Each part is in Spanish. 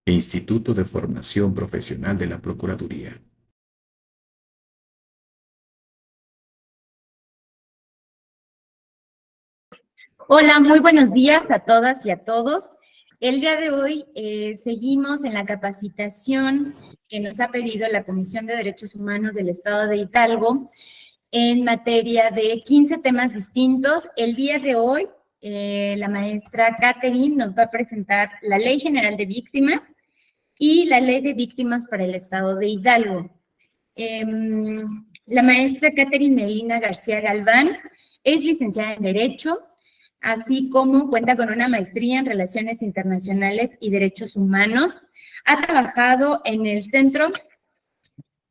e Instituto de Formación Profesional de la Procuraduría. Hola, muy buenos días a todas y a todos. El día de hoy seguimos en la capacitación que nos ha pedido la Comisión de Derechos Humanos del Estado de Hidalgo en materia de 15 temas distintos. El día de hoy la maestra Catherine nos va a presentar la Ley General de Víctimas y la Ley de Víctimas para el Estado de Hidalgo. La maestra Catherine Melina García Galván es licenciada en Derecho, así como cuenta con una maestría en Relaciones Internacionales y Derechos Humanos. Ha trabajado en el Centro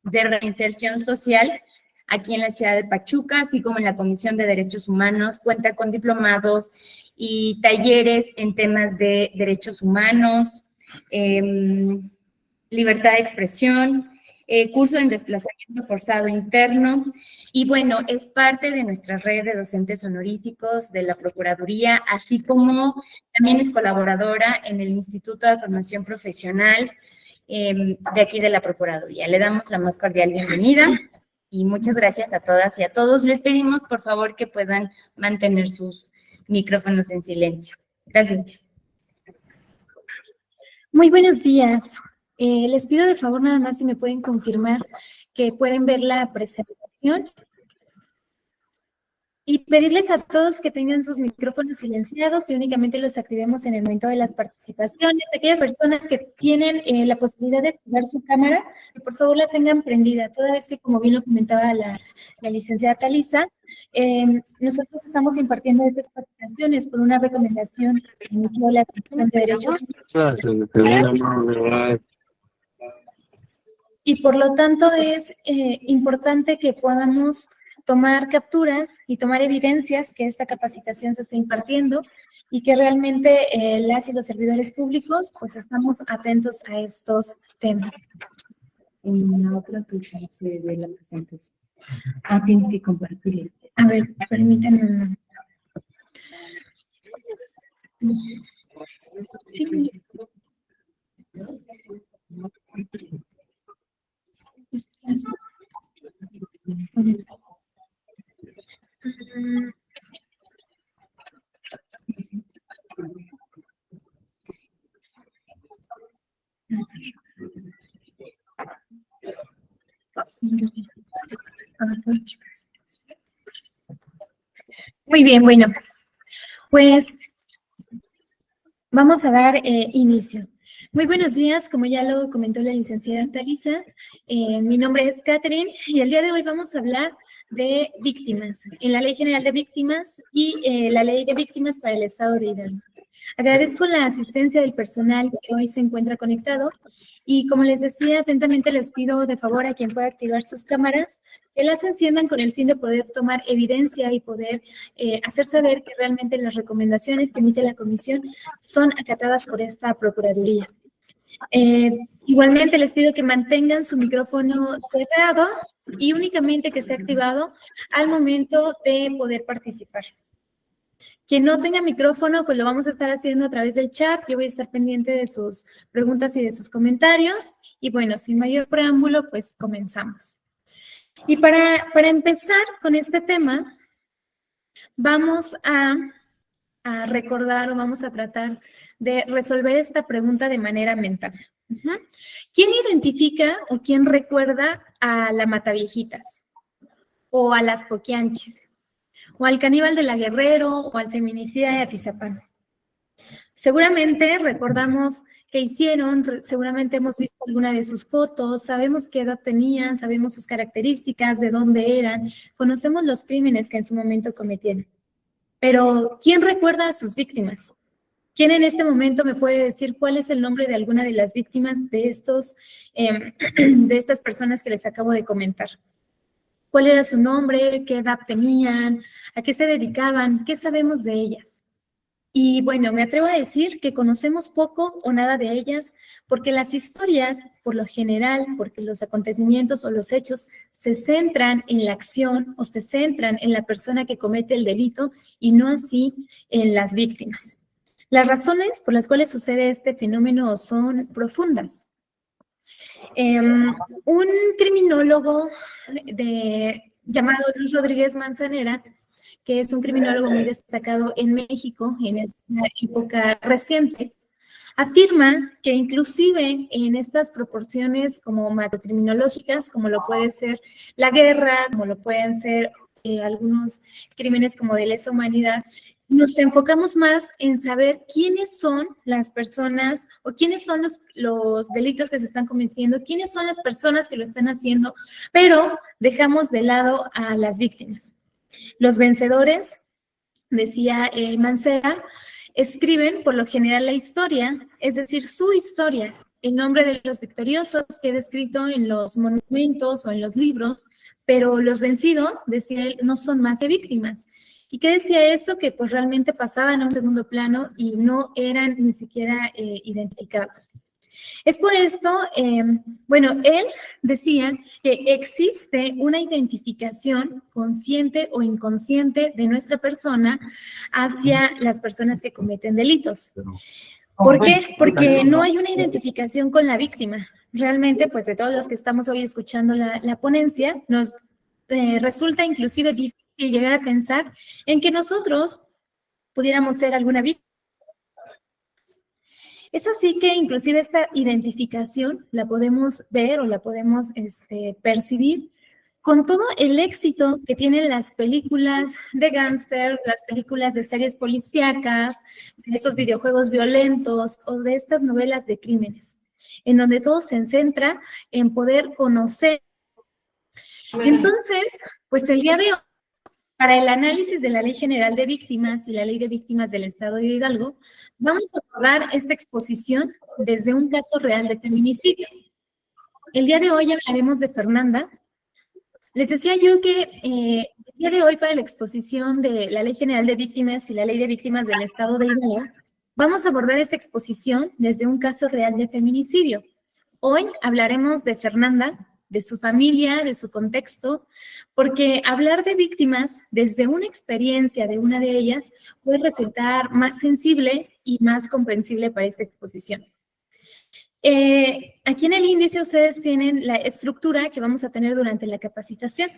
de Reinserción Social aquí en la ciudad de Pachuca, así como en la Comisión de Derechos Humanos. Cuenta con diplomados y talleres en temas de derechos humanos, libertad de expresión, curso en desplazamiento forzado interno. Y bueno, es parte de nuestra red de docentes honoríficos de la Procuraduría, así como también es colaboradora en el Instituto de Formación Profesional de aquí de la Procuraduría. Le damos la más cordial bienvenida y muchas gracias a todas y a todos. Les pedimos, por favor, que puedan mantener sus micrófonos en silencio. Gracias. Muy buenos días. Les pido de favor nada más si me pueden confirmar que pueden ver la presentación y pedirles a todos que tengan sus micrófonos silenciados y únicamente los activemos en el momento de las participaciones. Aquellas personas que tienen la posibilidad de activar su cámara, que por favor la tengan prendida, toda vez que, como bien lo comentaba la licenciada Talisa, nosotros estamos impartiendo estas capacitaciones por una recomendación emitida de la Comisión de Derechos Humanos. Y por lo tanto es importante que podamos tomar capturas y tomar evidencias que esta capacitación se está impartiendo y que realmente las y los servidores públicos pues estamos atentos a estos temas. En la otra aplicación se ve la presentación. Tienes que compartirla. A ver, permítanme. Sí. Muy bien, bueno, pues vamos a dar inicio. Muy buenos días, como ya lo comentó la licenciada Talisa, mi nombre es Catherine y el día de hoy vamos a hablar de víctimas, en la Ley General de Víctimas y la Ley de Víctimas para el Estado de Hidalgo. Agradezco la asistencia del personal que hoy se encuentra conectado y como les decía, atentamente les pido de favor a quien pueda activar sus cámaras que las enciendan con el fin de poder tomar evidencia y poder hacer saber que realmente las recomendaciones que emite la comisión son acatadas por esta Procuraduría. Igualmente les pido que mantengan su micrófono cerrado y únicamente que sea activado al momento de poder participar. Quien no tenga micrófono, pues lo vamos a estar haciendo a través del chat. Yo voy a estar pendiente de sus preguntas y de sus comentarios. Y bueno, sin mayor preámbulo, pues comenzamos. Y para empezar con este tema, vamos a recordar o vamos a tratar de resolver esta pregunta de manera mental. ¿Quién identifica o quién recuerda a la Mataviejitas? O a las Poquianchis, o al caníbal de la Guerrero, o al feminicida de Atizapán. Seguramente recordamos qué hicieron, seguramente hemos visto alguna de sus fotos, sabemos qué edad tenían, sabemos sus características, de dónde eran, conocemos los crímenes que en su momento cometieron. Pero, ¿quién recuerda a sus víctimas? ¿Quién en este momento me puede decir cuál es el nombre de alguna de las víctimas de estas personas que les acabo de comentar? ¿Cuál era su nombre? ¿Qué edad tenían? ¿A qué se dedicaban? ¿Qué sabemos de ellas? Y bueno, me atrevo a decir que conocemos poco o nada de ellas porque las historias, por lo general, porque los acontecimientos o los hechos se centran en la acción o se centran en la persona que comete el delito y no así en las víctimas. Las razones por las cuales sucede este fenómeno son profundas. Un criminólogo llamado Luis Rodríguez Manzanera, que es un criminólogo muy destacado en México en esta época reciente, afirma que inclusive en estas proporciones como macrocriminológicas, como lo puede ser la guerra, como lo pueden ser algunos crímenes como de lesa humanidad, nos enfocamos más en saber quiénes son las personas o quiénes son los delitos que se están cometiendo, quiénes son las personas que lo están haciendo, pero dejamos de lado a las víctimas. Los vencedores, decía Mancera, escriben por lo general la historia, es decir, su historia, en nombre de los victoriosos que he descrito en los monumentos o en los libros, pero los vencidos, decía él, no son más que víctimas. ¿Y qué decía esto? Que pues realmente pasaban a un segundo plano y no eran ni siquiera identificados. Es por esto, bueno, él decía que existe una identificación consciente o inconsciente de nuestra persona hacia las personas que cometen delitos. ¿Por qué? Porque no hay una identificación con la víctima. Realmente, pues de todos los que estamos hoy escuchando la ponencia, nos resulta inclusive difícil llegar a pensar en que nosotros pudiéramos ser alguna víctima. Es así que inclusive esta identificación la podemos ver o la podemos percibir con todo el éxito que tienen las películas de gángster, las películas de series policíacas, de estos videojuegos violentos o de estas novelas de crímenes, en donde todo se centra en poder conocer. Entonces, pues el día de hoy, para el análisis de la Ley General de Víctimas y la Ley de Víctimas del Estado de Hidalgo, vamos a abordar esta exposición desde un caso real de feminicidio. El día de hoy hablaremos de Fernanda. Les decía yo que el día de hoy para la exposición de la Ley General de Víctimas y la Ley de Víctimas del Estado de Hidalgo, vamos a abordar esta exposición desde un caso real de feminicidio. Hoy hablaremos de Fernanda, de su familia, de su contexto, porque hablar de víctimas desde una experiencia de una de ellas puede resultar más sensible y más comprensible para esta exposición. Aquí en el índice ustedes tienen la estructura que vamos a tener durante la capacitación.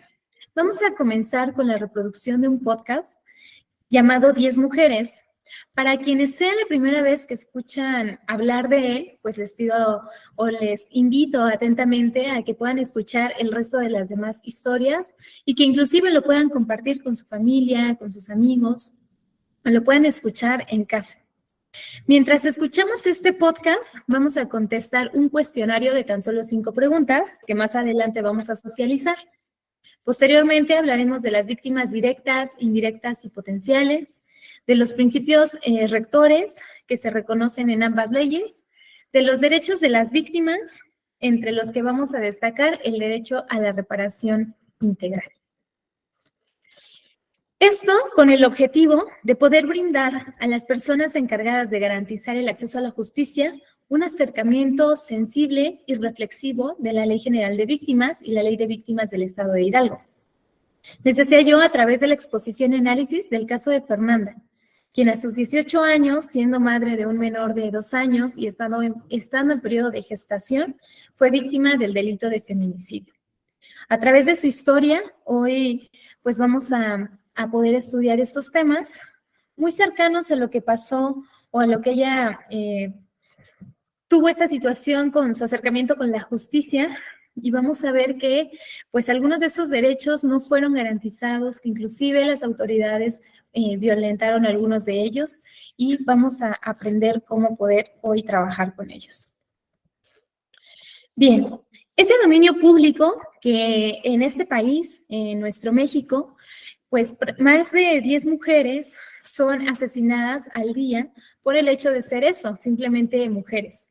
Vamos a comenzar con la reproducción de un podcast llamado 10 mujeres. Para quienes sea la primera vez que escuchan hablar de él, pues les pido o les invito atentamente a que puedan escuchar el resto de las demás historias y que inclusive lo puedan compartir con su familia, con sus amigos, o lo puedan escuchar en casa. Mientras escuchamos este podcast, vamos a contestar un cuestionario de tan solo 5 preguntas que más adelante vamos a socializar. Posteriormente hablaremos de las víctimas directas, indirectas y potenciales, de los principios rectores que se reconocen en ambas leyes, de los derechos de las víctimas, entre los que vamos a destacar el derecho a la reparación integral. Esto con el objetivo de poder brindar a las personas encargadas de garantizar el acceso a la justicia un acercamiento sensible y reflexivo de la Ley General de Víctimas y la Ley de Víctimas del Estado de Hidalgo. Les decía yo a través de la exposición y análisis del caso de Fernanda, quien a sus 18 años, siendo madre de un menor de 2 años y estando en periodo de gestación, fue víctima del delito de feminicidio. A través de su historia, hoy pues vamos a poder estudiar estos temas muy cercanos a lo que pasó o a lo que ella tuvo esta situación con su acercamiento con la justicia, y vamos a ver que pues algunos de estos derechos no fueron garantizados, que inclusive las autoridades violentaron algunos de ellos, y vamos a aprender cómo poder hoy trabajar con ellos. Bien, ese dominio público que en este país, en nuestro México, pues más de 10 mujeres son asesinadas al día por el hecho de ser eso, simplemente mujeres.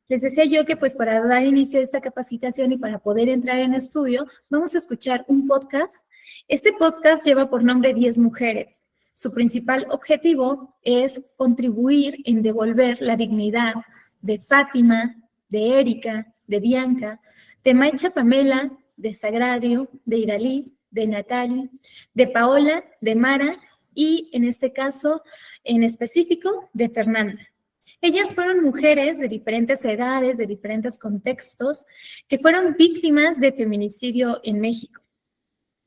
Les decía yo que pues para dar inicio a esta capacitación y para poder entrar en estudio, vamos a escuchar un podcast. Este podcast lleva por nombre 10 mujeres. Su principal objetivo es contribuir en devolver la dignidad de Fátima, de Erika, de Bianca, de Maicha Pamela, de Sagrario, de Idalí, de Natalie, de Paola, de Mara y en este caso en específico de Fernanda. Ellas fueron mujeres de diferentes edades, de diferentes contextos, que fueron víctimas de feminicidio en México.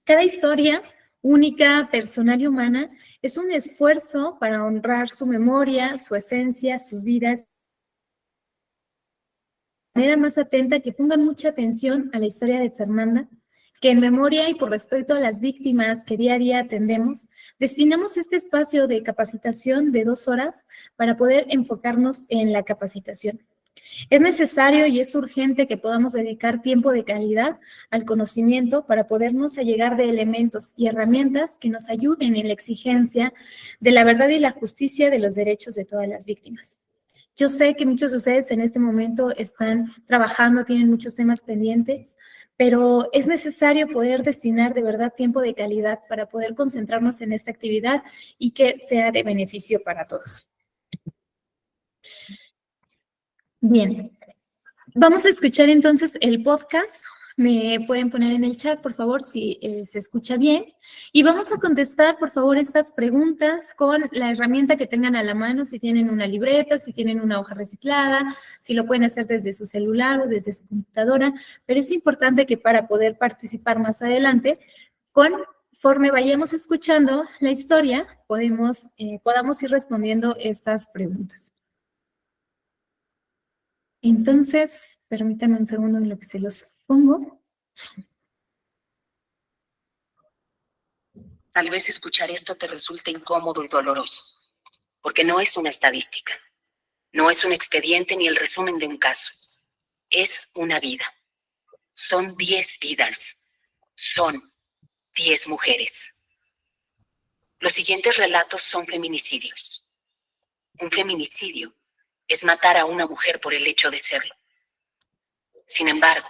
Cada historia, única, personal y humana, es un esfuerzo para honrar su memoria, su esencia, sus vidas. De manera más atenta, que pongan mucha atención a la historia de Fernanda, que en memoria y por respeto a las víctimas que día a día atendemos, destinamos este espacio de capacitación de 2 horas para poder enfocarnos en la capacitación. Es necesario y es urgente que podamos dedicar tiempo de calidad al conocimiento para podernos allegar de elementos y herramientas que nos ayuden en la exigencia de la verdad y la justicia de los derechos de todas las víctimas. Yo sé que muchos de ustedes en este momento están trabajando, tienen muchos temas pendientes, pero es necesario poder destinar de verdad tiempo de calidad para poder concentrarnos en esta actividad y que sea de beneficio para todos. Bien, vamos a escuchar entonces el podcast. Me pueden poner en el chat, por favor, si se escucha bien. Y vamos a contestar, por favor, estas preguntas con la herramienta que tengan a la mano, si tienen una libreta, si tienen una hoja reciclada, si lo pueden hacer desde su celular o desde su computadora. Pero es importante que para poder participar más adelante, conforme vayamos escuchando la historia, podamos ir respondiendo estas preguntas. Entonces, permítanme un segundo en lo que se los pongo. Tal vez escuchar esto te resulte incómodo y doloroso, porque no es una estadística, no es un expediente ni el resumen de un caso. Es una vida. Son 10 vidas. Son 10 mujeres. Los siguientes relatos son feminicidios. Un feminicidio es matar a una mujer por el hecho de serlo. Sin embargo,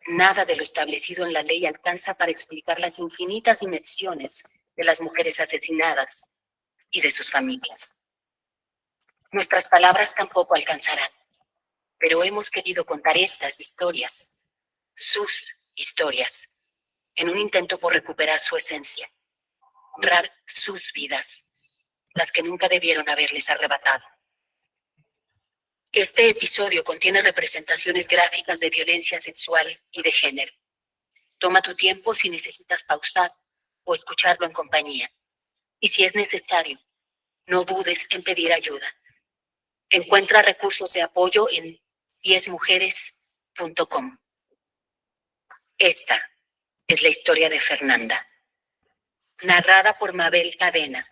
nada de lo establecido en la ley alcanza para explicar las infinitas dimensiones de las mujeres asesinadas y de sus familias. Nuestras palabras tampoco alcanzarán, pero hemos querido contar estas historias, sus historias, en un intento por recuperar su esencia, honrar sus vidas, las que nunca debieron haberles arrebatado. Este episodio contiene representaciones gráficas de violencia sexual y de género. Toma tu tiempo si necesitas pausar o escucharlo en compañía. Y si es necesario, no dudes en pedir ayuda. Encuentra recursos de apoyo en 10mujeres.com. Esta es la historia de Fernanda, narrada por Mabel Cadena.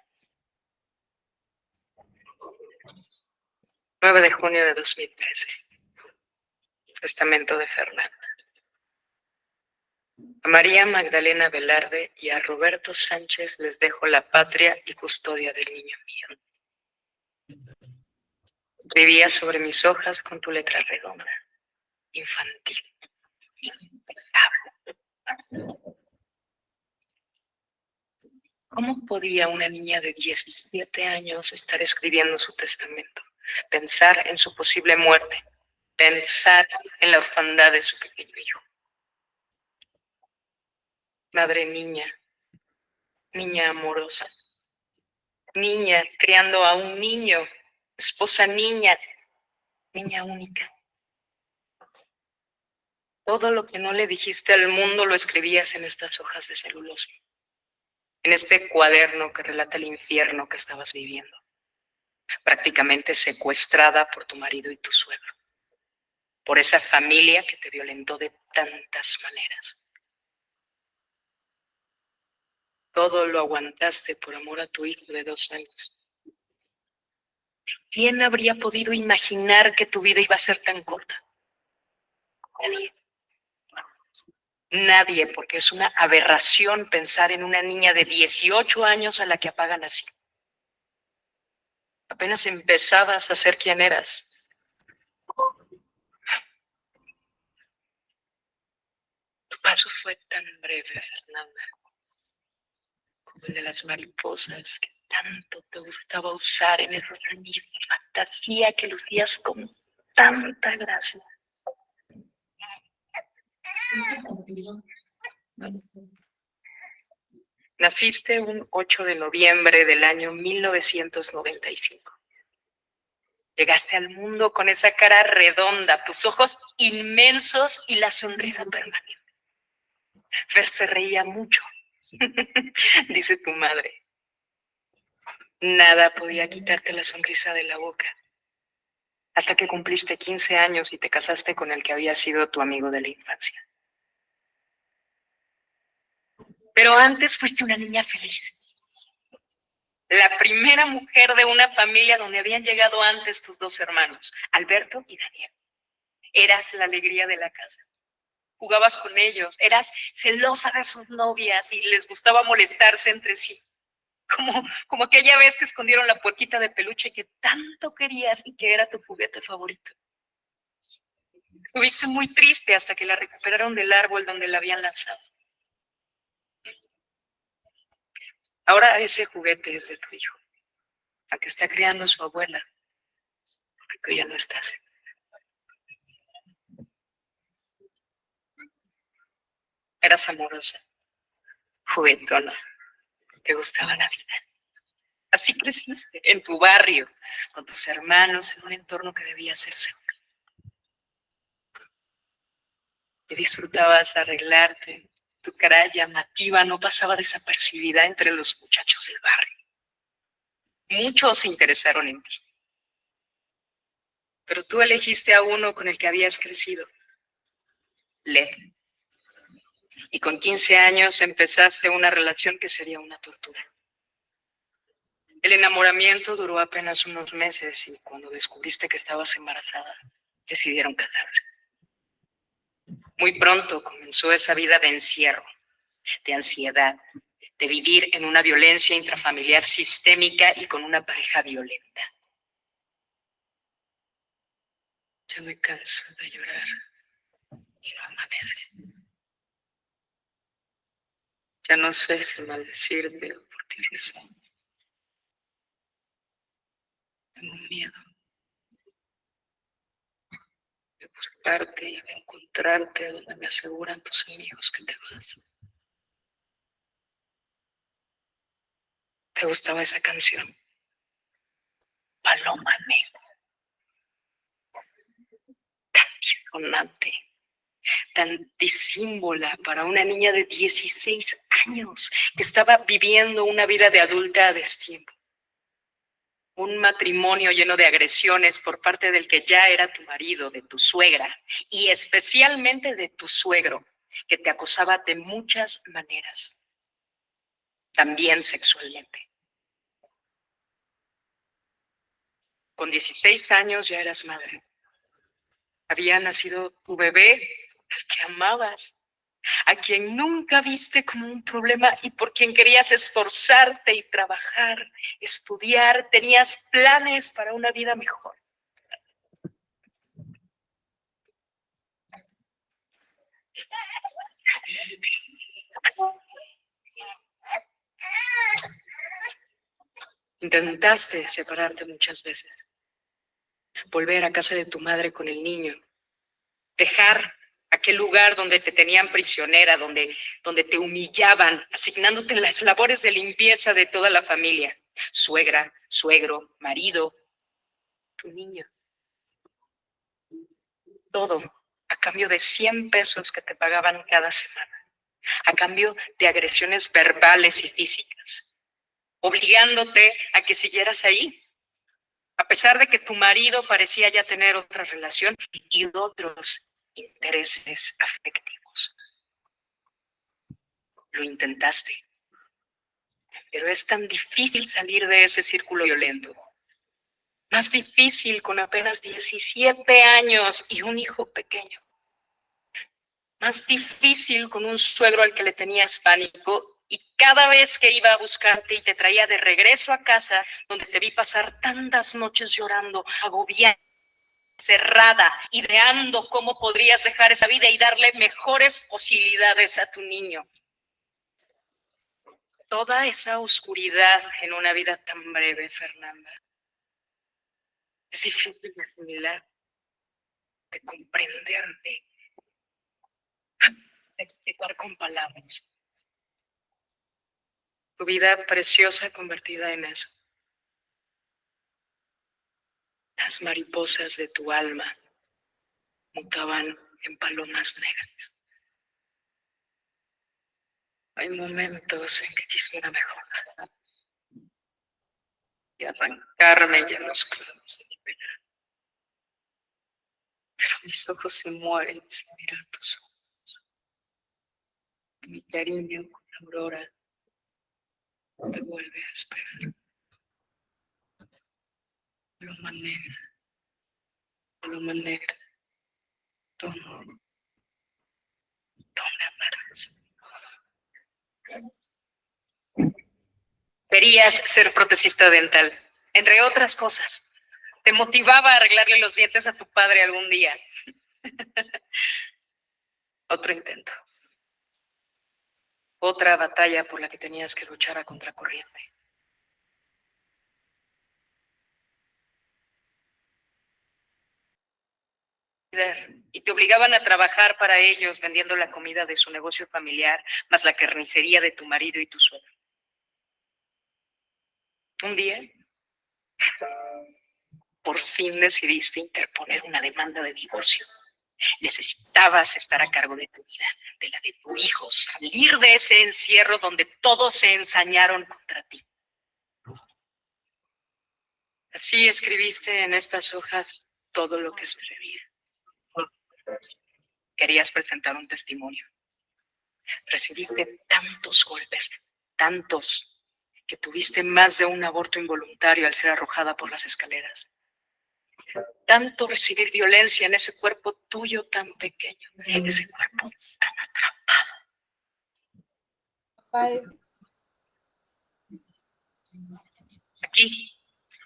9 de junio de 2013. Testamento de Fernanda. A María Magdalena Velarde y a Roberto Sánchez les dejo la patria y custodia del niño mío. Escribía sobre mis hojas con tu letra redonda, infantil, impecable. ¿Cómo podía una niña de 17 años estar escribiendo su testamento? Pensar en su posible muerte, pensar en la orfandad de su pequeño hijo. Madre niña, niña amorosa, niña criando a un niño, esposa niña, niña única. Todo lo que no le dijiste al mundo lo escribías en estas hojas de celulosa, en este cuaderno que relata el infierno que estabas viviendo, prácticamente secuestrada por tu marido y tu suegro, por esa familia que te violentó de tantas maneras. Todo lo aguantaste por amor a tu hijo de 2 años. ¿Quién habría podido imaginar que tu vida iba a ser tan corta? Nadie. Nadie, porque es una aberración pensar en una niña de 18 años a la que apagan así. Apenas empezabas a ser quien eras. Tu paso fue tan breve, Fernanda, como el de las mariposas que tanto te gustaba usar en esos anillos de fantasía que lucías con tanta gracia. Naciste un 8 de noviembre del año 1995. Llegaste al mundo con esa cara redonda, tus ojos inmensos y la sonrisa permanente. Fer se reía mucho, dice tu madre. Nada podía quitarte la sonrisa de la boca. Hasta que cumpliste 15 años y te casaste con el que había sido tu amigo de la infancia. Pero antes fuiste una niña feliz. La primera mujer de una familia donde habían llegado antes tus dos hermanos, Alberto y Daniel. Eras la alegría de la casa. Jugabas con ellos, eras celosa de sus novias y les gustaba molestarse entre sí. Como aquella vez que escondieron la puerquita de peluche que tanto querías y que era tu juguete favorito. Estuviste muy triste hasta que la recuperaron del árbol donde la habían lanzado. Ahora ese juguete es de tu hijo, al que está criando su abuela, porque tú ya no estás. Eras amorosa, juguetona, te gustaba la vida. Así creciste, en tu barrio, con tus hermanos, en un entorno que debía ser seguro. Y disfrutabas arreglarte, tu cara llamativa no pasaba desapercibida entre los muchachos del barrio. Muchos se interesaron en ti. Pero tú elegiste a uno con el que habías crecido, Led. Y con 15 años empezaste una relación que sería una tortura. El enamoramiento duró apenas unos meses y cuando descubriste que estabas embarazada, decidieron casarse. Muy pronto comenzó esa vida de encierro, de ansiedad, de vivir en una violencia intrafamiliar sistémica y con una pareja violenta. Ya me canso de llorar y no amanece. Ya no sé si maldecirte o por ti rezar. Tengo miedo de buscarte y de encontrarte donde me aseguran tus amigos que te vas. ¿Te gustaba esa canción? Paloma Negra. Tan disonante, tan disímbola para una niña de 16 años que estaba viviendo una vida de adulta a destiempo. Un matrimonio lleno de agresiones por parte del que ya era tu marido, de tu suegra, y especialmente de tu suegro, que te acosaba de muchas maneras, también sexualmente. Con 16 años ya eras madre. Había nacido tu bebé, al que amabas, a quien nunca viste como un problema y por quien querías esforzarte y trabajar, estudiar, tenías planes para una vida mejor. Intentaste separarte muchas veces, volver a casa de tu madre con el niño, dejar aquel lugar donde te tenían prisionera, donde te humillaban, asignándote las labores de limpieza de toda la familia, suegra, suegro, marido, tu niño. Todo a cambio de 100 pesos que te pagaban cada semana, a cambio de agresiones verbales y físicas, obligándote a que siguieras ahí, a pesar de que tu marido parecía ya tener otra relación y otros intereses afectivos. Lo intentaste, pero es tan difícil salir de ese círculo violento. Más difícil con apenas 17 años y un hijo pequeño. Más difícil con un suegro al que le tenías pánico y cada vez que iba a buscarte y te traía de regreso a casa, donde te vi pasar tantas noches llorando, agobiada, cerrada, ideando cómo podrías dejar esa vida y darle mejores posibilidades a tu niño. Toda esa oscuridad en una vida tan breve, Fernanda, es difícil de asimilar, de comprender, de explicar con palabras. Tu vida preciosa convertida en eso. Las mariposas de tu alma mutaban en palomas negras. Hay momentos en que quisiera mejorar y arrancarme ya los clavos de mi pena. Pero mis ojos se mueren sin mirar tus ojos. Mi cariño con la aurora te vuelve a esperar. Paloma negra, ¿dónde andarás? Querías ser protesista dental, entre otras cosas. Te motivaba a arreglarle los dientes a tu padre algún día. Otro intento. Otra batalla por la que tenías que luchar a contracorriente. Y te obligaban a trabajar para ellos vendiendo la comida de su negocio familiar, más la carnicería de tu marido y tu suegro. Un día, por fin decidiste interponer una demanda de divorcio. Necesitabas estar a cargo de tu vida, de la de tu hijo, salir de ese encierro donde todos se ensañaron contra ti. Así escribiste en estas hojas todo lo que sucedía. Querías presentar un testimonio. Recibiste tantos golpes, tantos, que tuviste más de un aborto involuntario al ser arrojada por las escaleras. Tanto recibir violencia en ese cuerpo tuyo tan pequeño, en ese cuerpo tan atrapado. Aquí,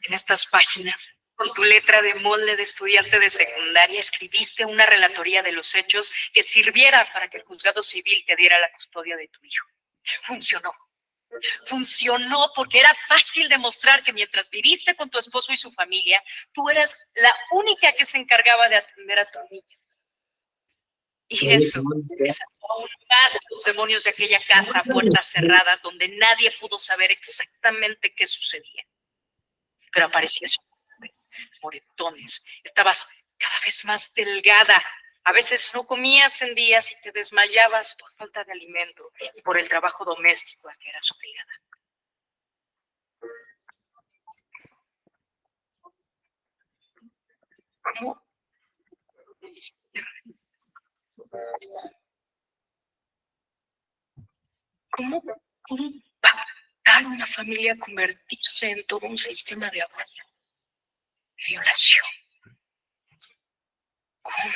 en estas páginas, con tu letra de molde de estudiante de secundaria, escribiste una relatoría de los hechos que sirviera para que el juzgado civil te diera la custodia de tu hijo. Funcionó. Funcionó porque era fácil demostrar que mientras viviste con tu esposo y su familia, tú eras la única que se encargaba de atender a tu niño. Y eso desató aún más los demonios de aquella casa a puertas cerradas, donde nadie pudo saber exactamente qué sucedía. Pero aparecías moretones, estabas cada vez más delgada. A veces no comías en días y te desmayabas por falta de alimento y por el trabajo doméstico a que eras obligada. ¿Cómo pudo impactar una familia convertirse en todo un sistema de abuso, de violación? ¿Cómo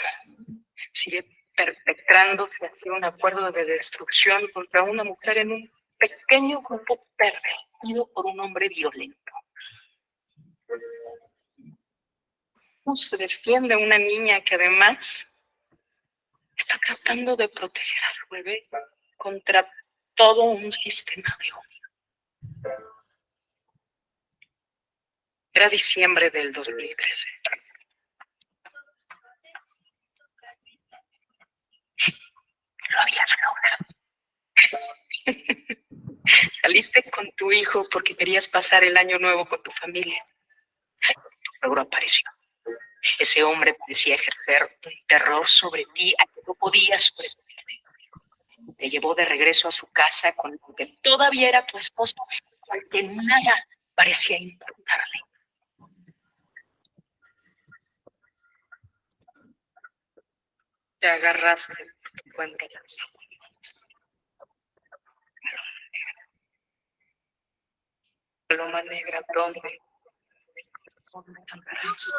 sigue perpetrándose así un acuerdo de destrucción contra una mujer en un pequeño grupo pervertido por un hombre violento? ¿Cómo se defiende a una niña que además está tratando de proteger a su bebé contra todo un sistema de odio? Era diciembre del 2013. Lo habías logrado. Saliste con tu hijo porque querías pasar el año nuevo con tu familia. Tu logro apareció. Ese hombre parecía ejercer un terror sobre ti a que no podías sobrevivir. Te llevó de regreso a su casa con el que todavía era tu esposo, al que nada parecía importarle. Te agarraste por tu cuenta. Paloma negra, ¿dónde andarás?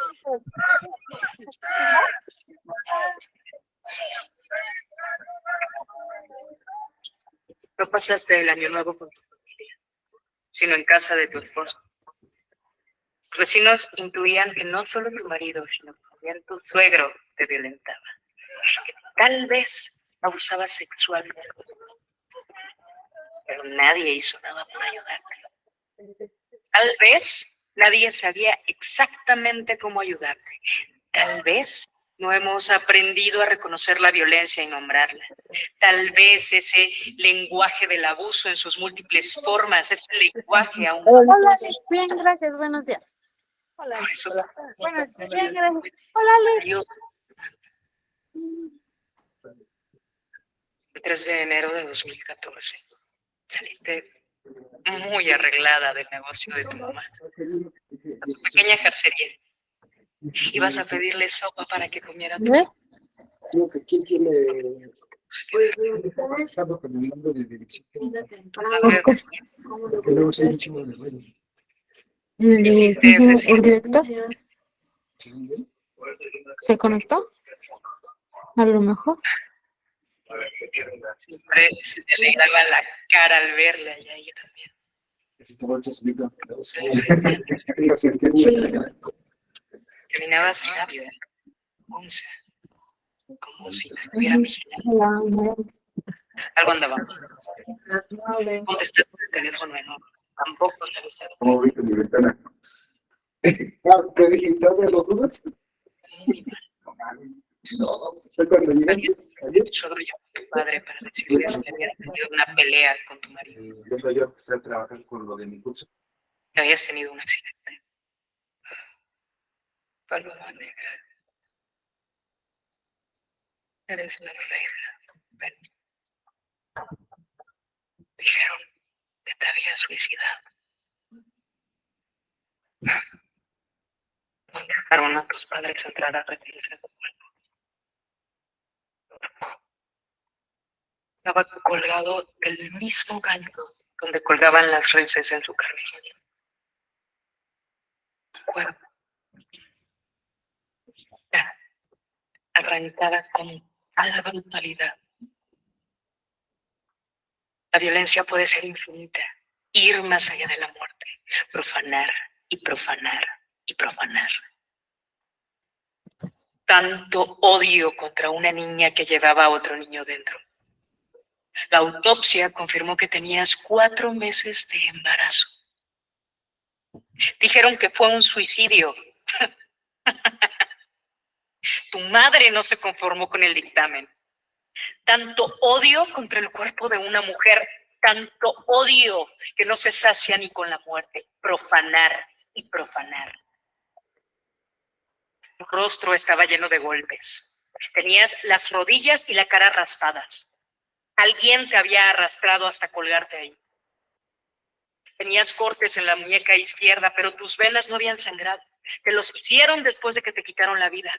No pasaste el año nuevo con tu familia, sino en casa de tu esposo. Los vecinos intuían que no solo tu marido, sino también tu suegro te violentaba. Que tal vez abusaba sexualmente. Pero nadie hizo nada por ayudarte. Tal vez nadie sabía exactamente cómo ayudarte. Tal vez No hemos aprendido a reconocer la violencia y nombrarla. Tal vez ese lenguaje del abuso en sus múltiples formas, ese lenguaje aún. Hola, bien, gracias, buenos días. Hola, Por eso, buenos días, bien, gracias. Hola, Alex. Dios. El 3 de enero de 2014 saliste muy arreglada del negocio de tu mamá, a tu pequeña carcería. Ibas a pedirle sopa para que comiera tu ¿Eh? Creo que aquí tiene. Estaba caminando de dirección. Que luego se un chingo de ruido. Hiciste ese ¿El director Sí, se conectó? A lo mejor. siempre se te alegraba la cara al verla y a ella también. estaba chasquito. Caminabas rápido, once, como si te estuviera vigilando. Algo andaba mal. Contestaste el teléfono enorme. Tampoco te avisaron. ¿Cómo viste mi ventana? Te dije, ¿todavía lo dudas? Muy mal. No, fue cuando llegué. Solo llamó a tu padre para decirles que habías tenido una pelea con tu marido, Yo empecé a trabajar con lo de mi curso. que habías tenido un accidente. Paloma negra. Eres la reina. Ven. Dijeron que te habías suicidado. Dejaron a tus padres entrar a retirarse tu cuerpo. Estaba colgado del mismo gancho donde colgaban las reses en su carnicería. Tu cuerpo. Arrancada con tal brutalidad. La violencia puede ser infinita, ir más allá de la muerte, profanar y profanar y profanar. Tanto odio contra una niña que llevaba a otro niño dentro. La autopsia confirmó que tenías 4 meses de embarazo. Dijeron que fue un suicidio. Tu madre no se conformó con el dictamen. Tanto odio contra el cuerpo de una mujer, tanto odio que no se sacia ni con la muerte. Profanar y profanar. Tu rostro estaba lleno de golpes. Tenías las rodillas y la cara raspadas. Alguien te había arrastrado hasta colgarte ahí. Tenías cortes en la muñeca izquierda, pero tus venas no habían sangrado. Te los hicieron después de que te quitaron la vida.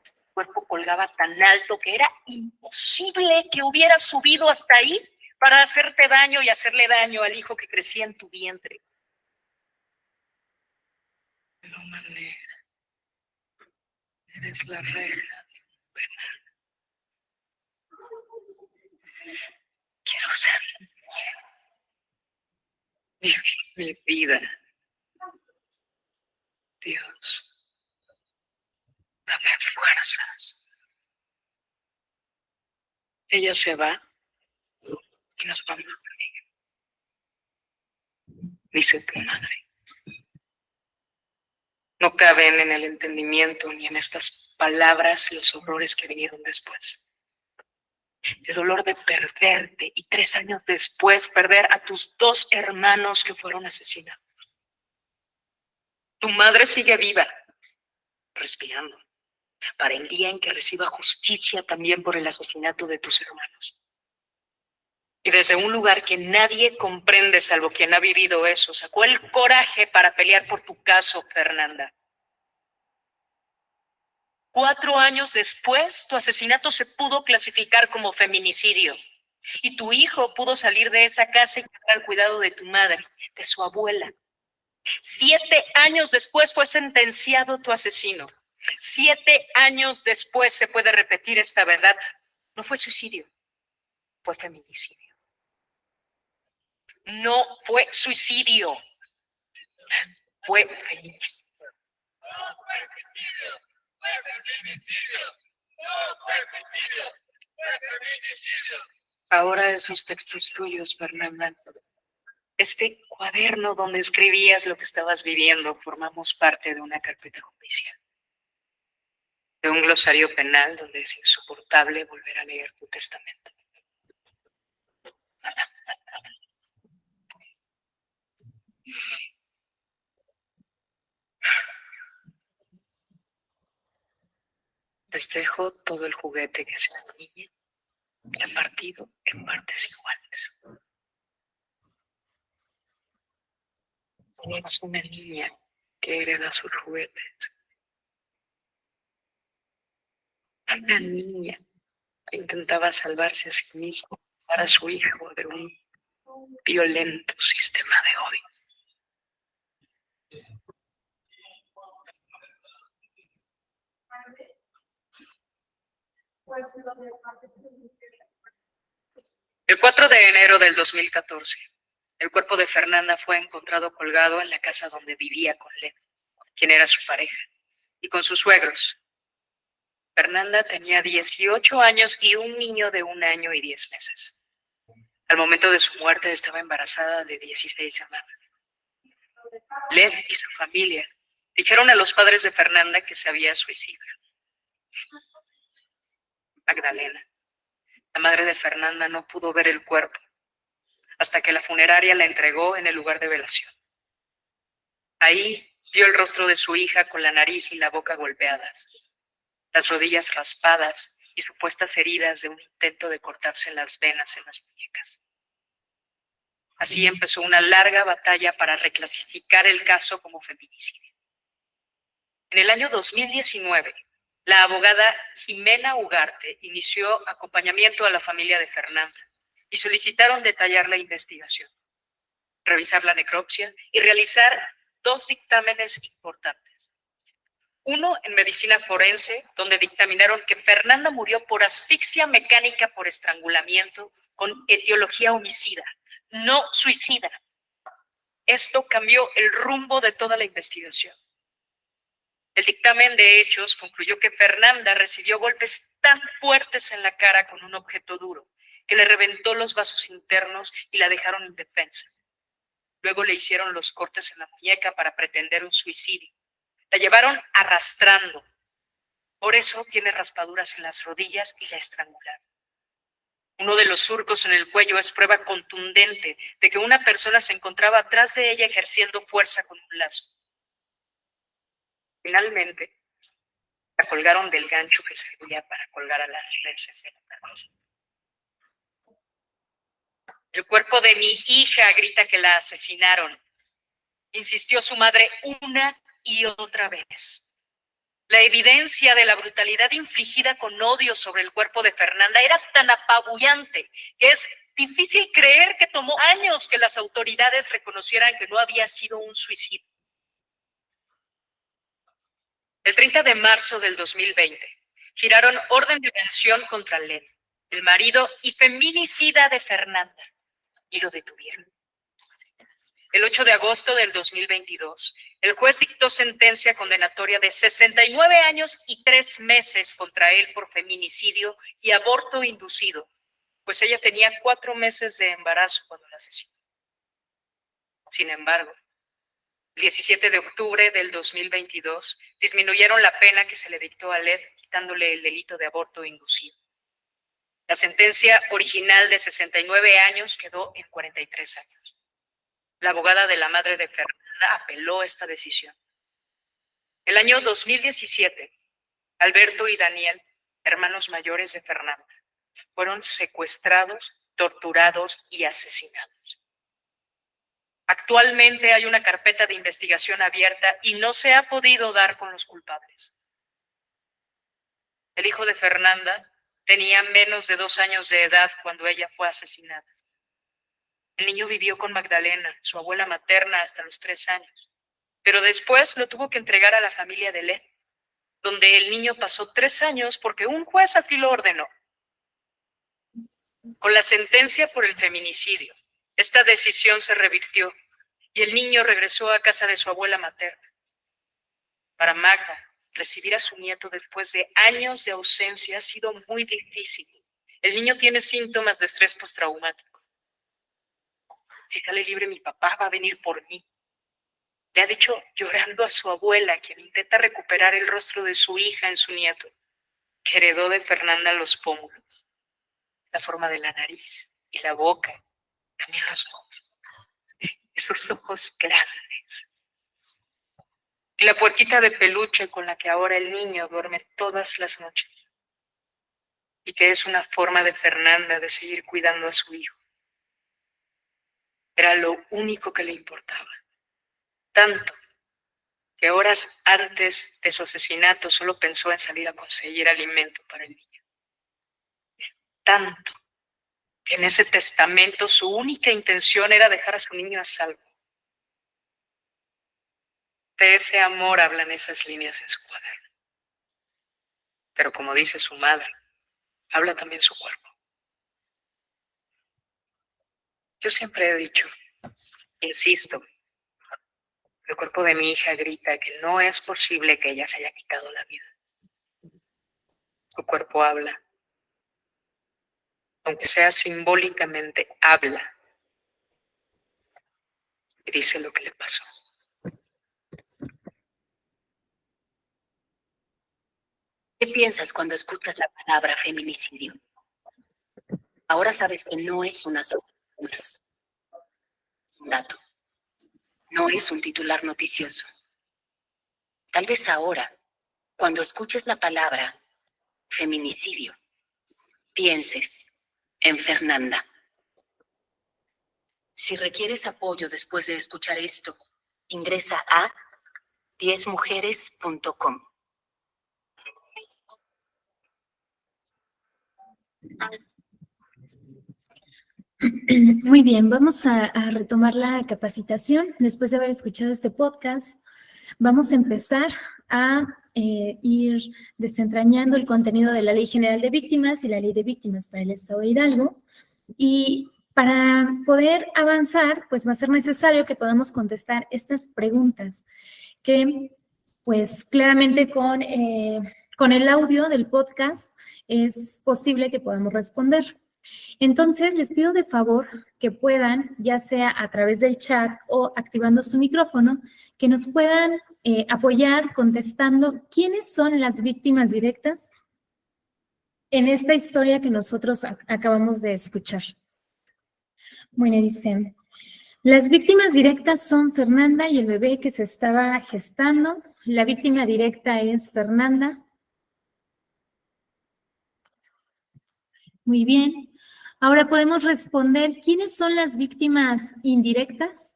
Tu cuerpo colgaba tan alto que era imposible que hubieras subido hasta ahí para hacerte daño y hacerle daño al hijo que crecía en tu vientre. Paloma negra, eres la reja de un penal. Quiero ser mi vida. Dios, dame fuerzas. Ella se va y nos vamos a morir, dice tu madre. No caben en el entendimiento ni en estas palabras los horrores que vinieron después. El dolor de perderte y 3 años después perder a tus 2 hermanos que fueron asesinados. Tu madre sigue viva, respirando, para el día en que reciba justicia también por el asesinato de tus hermanos. Y desde un lugar que nadie comprende salvo quien ha vivido eso, sacó el coraje para pelear por tu caso, Fernanda. 4 años después, tu asesinato se pudo clasificar como feminicidio. Y tu hijo pudo salir de esa casa y quedar al cuidado de tu madre, de su abuela. 7 años después fue sentenciado tu asesino. 7 años después se puede repetir esta verdad. No fue suicidio, fue feminicidio. No fue suicidio, fue feminicidio. Ahora esos textos tuyos, Fernanda, este cuaderno donde escribías lo que estabas viviendo, formamos parte de una carpeta judicial. de un glosario penal donde es insoportable volver a leer tu testamento. Les dejo todo el juguete que sea niña, repartido en partes iguales. Eres una niña que hereda sus juguetes. Una niña que intentaba salvarse a sí misma para su hijo de un violento sistema de odio. El 4 de enero del 2014, el cuerpo de Fernanda fue encontrado colgado en la casa donde vivía con Led, quien era su pareja, y con sus suegros. Fernanda tenía 18 años y un niño de 1 año y 10 meses. Al momento de su muerte estaba embarazada de 16 semanas. Led y su familia dijeron a los padres de Fernanda que se había suicidado. Magdalena, la madre de Fernanda, no pudo ver el cuerpo hasta que la funeraria la entregó en el lugar de velación. Ahí vio el rostro de su hija con la nariz y la boca golpeadas, las rodillas raspadas y supuestas heridas de un intento de cortarse las venas en las muñecas. Así empezó una larga batalla para reclasificar el caso como feminicidio. En el año 2019, la abogada Jimena Ugarte inició acompañamiento a la familia de Fernanda y solicitaron detallar la investigación, revisar la necropsia y realizar 2 dictámenes importantes. Uno en medicina forense, donde dictaminaron que Fernanda murió por asfixia mecánica por estrangulamiento con etiología homicida, no suicida. Esto cambió el rumbo de toda la investigación. El dictamen de hechos concluyó que Fernanda recibió golpes tan fuertes en la cara con un objeto duro que le reventó los vasos internos y la dejaron indefensa. Luego le hicieron los cortes en la muñeca para pretender un suicidio. La llevaron arrastrando. Por eso tiene raspaduras en las rodillas y la estrangularon. Uno de los surcos en el cuello es prueba contundente de que una persona se encontraba atrás de ella ejerciendo fuerza con un lazo. Finalmente, la colgaron del gancho que servía para colgar a las reses de la carroza. El cuerpo de mi hija grita que la asesinaron, insistió su madre una y otra vez. La evidencia de la brutalidad infligida con odio sobre el cuerpo de Fernanda era tan apabullante que es difícil creer que tomó años que las autoridades reconocieran que no había sido un suicidio. El 30 de marzo del 2020, giraron orden de aprehensión contra Led, el marido y feminicida de Fernanda, y lo detuvieron. El 8 de agosto del 2022, el juez dictó sentencia condenatoria de 69 años y 3 meses contra él por feminicidio y aborto inducido, pues ella tenía 4 meses de embarazo cuando la asesinó. Sin embargo, el 17 de octubre del 2022, disminuyeron la pena que se le dictó a Led, quitándole el delito de aborto inducido. La sentencia original de 69 años quedó en 43 años. La abogada de la madre de Fernanda apeló esta decisión. El año 2017, Alberto y Daniel, hermanos mayores de Fernanda, fueron secuestrados, torturados y asesinados. Actualmente hay una carpeta de investigación abierta y no se ha podido dar con los culpables. El hijo de Fernanda tenía menos de 2 años de edad cuando ella fue asesinada. El niño vivió con Magdalena, su abuela materna, hasta los 3 años, pero después lo tuvo que entregar a la familia de Led, donde el niño pasó 3 años porque un juez así lo ordenó. Con la sentencia por el feminicidio, esta decisión se revirtió y el niño regresó a casa de su abuela materna. Para Magda, recibir a su nieto después de años de ausencia ha sido muy difícil. El niño tiene síntomas de estrés postraumático. Si sale libre, mi papá va a venir por mí. Le ha dicho llorando a su abuela, quien intenta recuperar el rostro de su hija en su nieto, que heredó de Fernanda los pómulos, la forma de la nariz y la boca, también los ojos, esos ojos grandes. Y la puerquita de peluche con la que ahora el niño duerme todas las noches. Y que es una forma de Fernanda de seguir cuidando a su hijo. Era lo único que le importaba. Tanto que horas antes de su asesinato solo pensó en salir a conseguir alimento para el niño. Tanto que en ese testamento su única intención era dejar a su niño a salvo. De ese amor hablan esas líneas en su cuaderno. Pero como dice su madre, habla también su cuerpo. Yo siempre he dicho, insisto, el cuerpo de mi hija grita que no es posible que ella se haya quitado la vida. Su cuerpo habla. Aunque sea simbólicamente, habla. Y dice lo que le pasó. ¿Qué piensas cuando escuchas la palabra feminicidio? Ahora sabes que no es una asesinato, es un dato. No es un titular noticioso. Tal vez ahora, cuando escuches la palabra feminicidio, pienses en Fernanda. Si requieres apoyo después de escuchar esto, ingresa a 10mujeres.com. Muy bien, vamos a retomar la capacitación. Después de haber escuchado este podcast, vamos a empezar a ir desentrañando el contenido de la Ley General de Víctimas y la Ley de Víctimas para el Estado de Hidalgo. Y para poder avanzar, pues va a ser necesario que podamos contestar estas preguntas que, pues claramente con el audio del podcast es posible que podamos responder. Entonces, les pido de favor que puedan, ya sea a través del chat o activando su micrófono, que nos puedan apoyar contestando quiénes son las víctimas directas en esta historia que nosotros acabamos de escuchar. Bueno, dicen, las víctimas directas son Fernanda y el bebé que se estaba gestando. La víctima directa es Fernanda. Muy bien. Ahora podemos responder, ¿quiénes son las víctimas indirectas?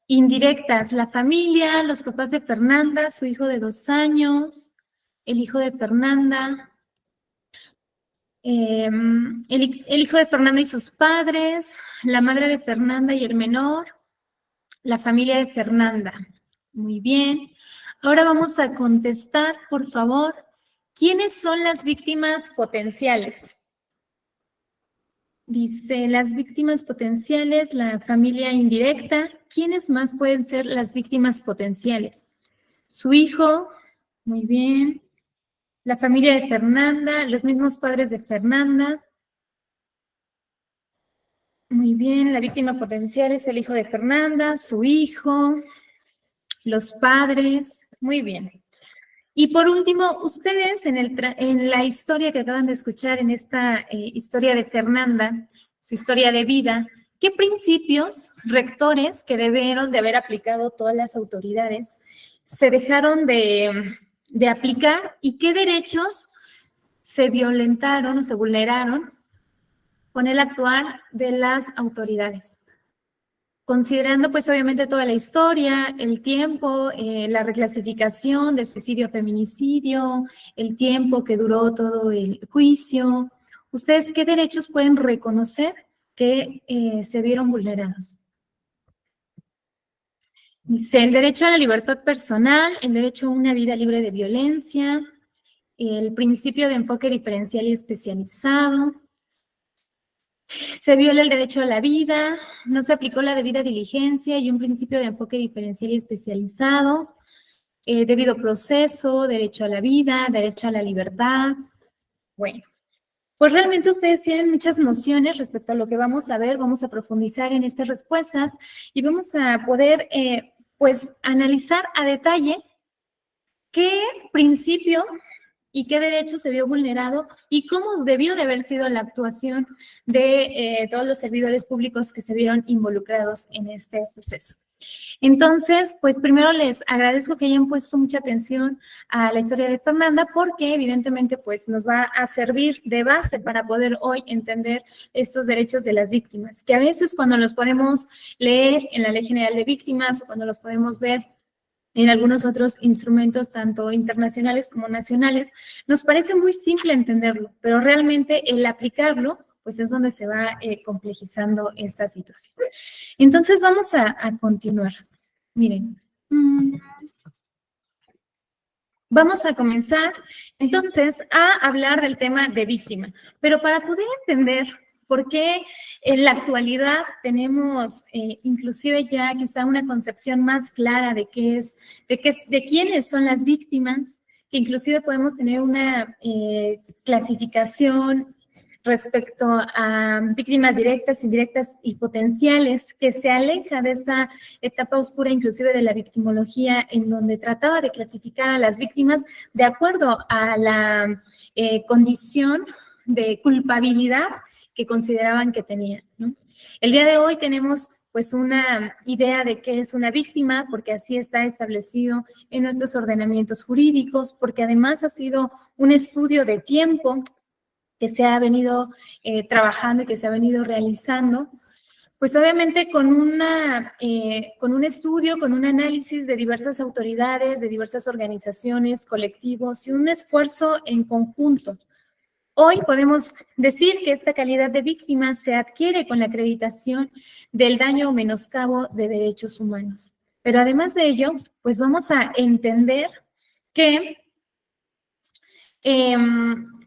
Indirectas, la familia, los papás de Fernanda, su hijo de 2 años, el hijo de Fernanda, el hijo de Fernanda y sus padres, la madre de Fernanda y el menor, la familia de Fernanda. Muy bien. Ahora vamos a contestar, por favor, ¿quiénes son las víctimas potenciales? Dice, las víctimas potenciales, la familia indirecta. ¿Quiénes más pueden ser las víctimas potenciales? Su hijo, muy bien. La familia de Fernanda, los mismos padres de Fernanda. Muy bien, la víctima potencial es el hijo de Fernanda, su hijo, los padres. Muy bien. Y por último, ustedes en la historia que acaban de escuchar, en esta historia de Fernanda, su historia de vida, ¿qué principios rectores que debieron de haber aplicado todas las autoridades se dejaron de aplicar y qué derechos se violentaron o se vulneraron con el actuar de las autoridades? Considerando pues obviamente toda la historia, el tiempo, la reclasificación de suicidio a feminicidio, el tiempo que duró todo el juicio, ¿ustedes qué derechos pueden reconocer que se vieron vulnerados? Dice, el derecho a la libertad personal, el derecho a una vida libre de violencia, el principio de enfoque diferencial y especializado. Se viola el derecho a la vida, no se aplicó la debida diligencia y un principio de enfoque diferencial y especializado, debido proceso, derecho a la vida, derecho a la libertad. Bueno, pues realmente ustedes tienen muchas nociones respecto a lo que vamos a ver, vamos a profundizar en estas respuestas y vamos a poder, pues, analizar a detalle qué principio y qué derecho se vio vulnerado y cómo debió de haber sido la actuación de todos los servidores públicos que se vieron involucrados en este proceso. Entonces, pues primero les agradezco que hayan puesto mucha atención a la historia de Fernanda porque evidentemente pues nos va a servir de base para poder hoy entender estos derechos de las víctimas, que a veces cuando los podemos leer en la Ley General de Víctimas o cuando los podemos ver en algunos otros instrumentos, tanto internacionales como nacionales, nos parece muy simple entenderlo, pero realmente el aplicarlo pues es donde se va complejizando esta situación. Entonces vamos a continuar. Miren, vamos a comenzar entonces a hablar del tema de víctima, pero para poder entender por qué en la actualidad tenemos inclusive ya quizá una concepción más clara de de quiénes son las víctimas, que inclusive podemos tener una clasificación respecto a víctimas directas, indirectas y potenciales, que se aleja de esta etapa oscura inclusive de la victimología, en donde trataba de clasificar a las víctimas de acuerdo a la condición de culpabilidad que consideraban que tenían, ¿no? El día de hoy tenemos pues una idea de qué es una víctima, porque así está establecido en nuestros ordenamientos jurídicos, porque además ha sido un estudio de tiempo que se ha venido trabajando y que se ha venido realizando, pues obviamente con un estudio, con un análisis de diversas autoridades, de diversas organizaciones, colectivos y un esfuerzo en conjunto. Hoy podemos decir que esta calidad de víctima se adquiere con la acreditación del daño o menoscabo de derechos humanos. Pero además de ello, pues vamos a entender que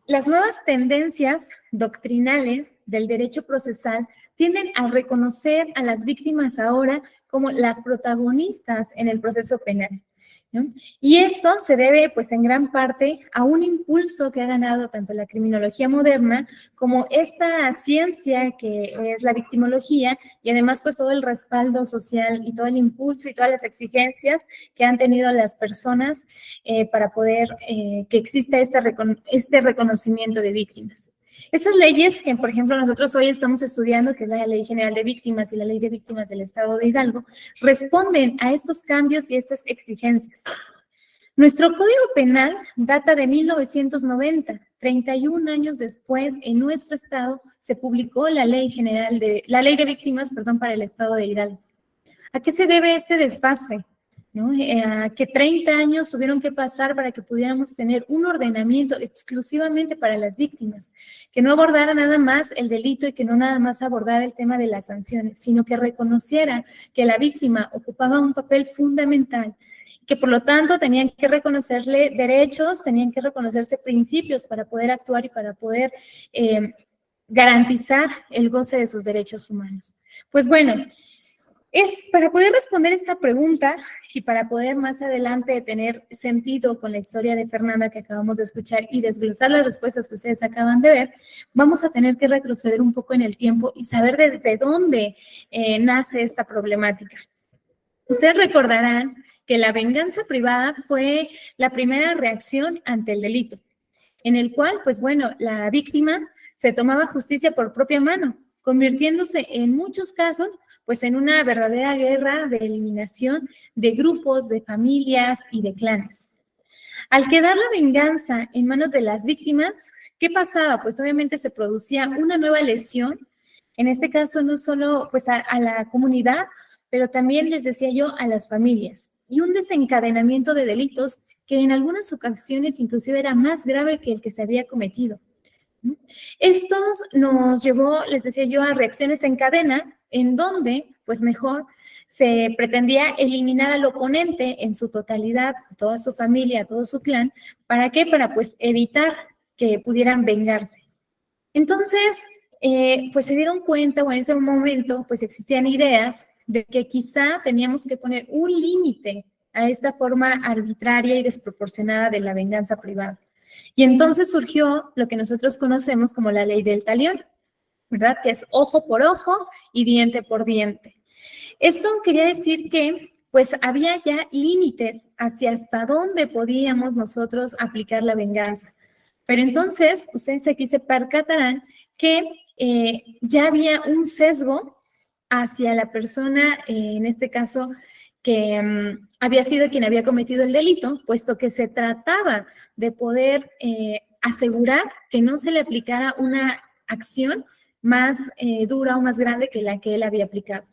las nuevas tendencias doctrinales del derecho procesal tienden a reconocer a las víctimas ahora como las protagonistas en el proceso penal, ¿no? Y esto se debe, pues, en gran parte a un impulso que ha ganado tanto la criminología moderna como esta ciencia que es la victimología y además, pues, todo el respaldo social y todo el impulso y todas las exigencias que han tenido las personas para poder que exista este reconocimiento de víctimas. Esas leyes que, por ejemplo, nosotros hoy estamos estudiando, que es la Ley General de Víctimas y la Ley de Víctimas del Estado de Hidalgo, responden a estos cambios y estas exigencias. Nuestro Código Penal data de 1990, 31 años después, en nuestro estado se publicó la Ley de Víctimas, para el Estado de Hidalgo. ¿A qué se debe este desfase? ¿No? Que 30 años tuvieron que pasar para que pudiéramos tener un ordenamiento exclusivamente para las víctimas, que no abordara nada más el delito y que no nada más abordara el tema de las sanciones, sino que reconociera que la víctima ocupaba un papel fundamental, que por lo tanto tenían que reconocerle derechos, tenían que reconocerse principios para poder actuar y para poder garantizar el goce de sus derechos humanos. Pues bueno, es para poder responder esta pregunta y para poder más adelante tener sentido con la historia de Fernanda que acabamos de escuchar y desglosar las respuestas que ustedes acaban de ver, vamos a tener que retroceder un poco en el tiempo y saber desde dónde nace esta problemática. Ustedes recordarán que la venganza privada fue la primera reacción ante el delito, en el cual, pues bueno, la víctima se tomaba justicia por propia mano, convirtiéndose en muchos casos pues en una verdadera guerra de eliminación de grupos, de familias y de clanes. Al quedar la venganza en manos de las víctimas, ¿qué pasaba? Pues obviamente se producía una nueva lesión, en este caso no solo pues a la comunidad, pero también, les decía yo, a las familias, y un desencadenamiento de delitos que en algunas ocasiones inclusive era más grave que el que se había cometido. Esto nos llevó, les decía yo, a reacciones en cadena, en donde, pues mejor, se pretendía eliminar al oponente en su totalidad, a toda su familia, a todo su clan. ¿Para qué? Para, pues, evitar que pudieran vengarse. Entonces, pues se dieron cuenta, o en ese momento, pues existían ideas de que quizá teníamos que poner un límite a esta forma arbitraria y desproporcionada de la venganza privada. Y entonces surgió lo que nosotros conocemos como la ley del talión, ¿verdad? Que es ojo por ojo y diente por diente. Esto quería decir que pues había ya límites hacia hasta dónde podíamos nosotros aplicar la venganza. Pero entonces, ustedes aquí se percatarán que ya había un sesgo hacia la persona, en este caso, que había sido quien había cometido el delito, puesto que se trataba de poder asegurar que no se le aplicara una acción más dura o más grande que la que él había aplicado.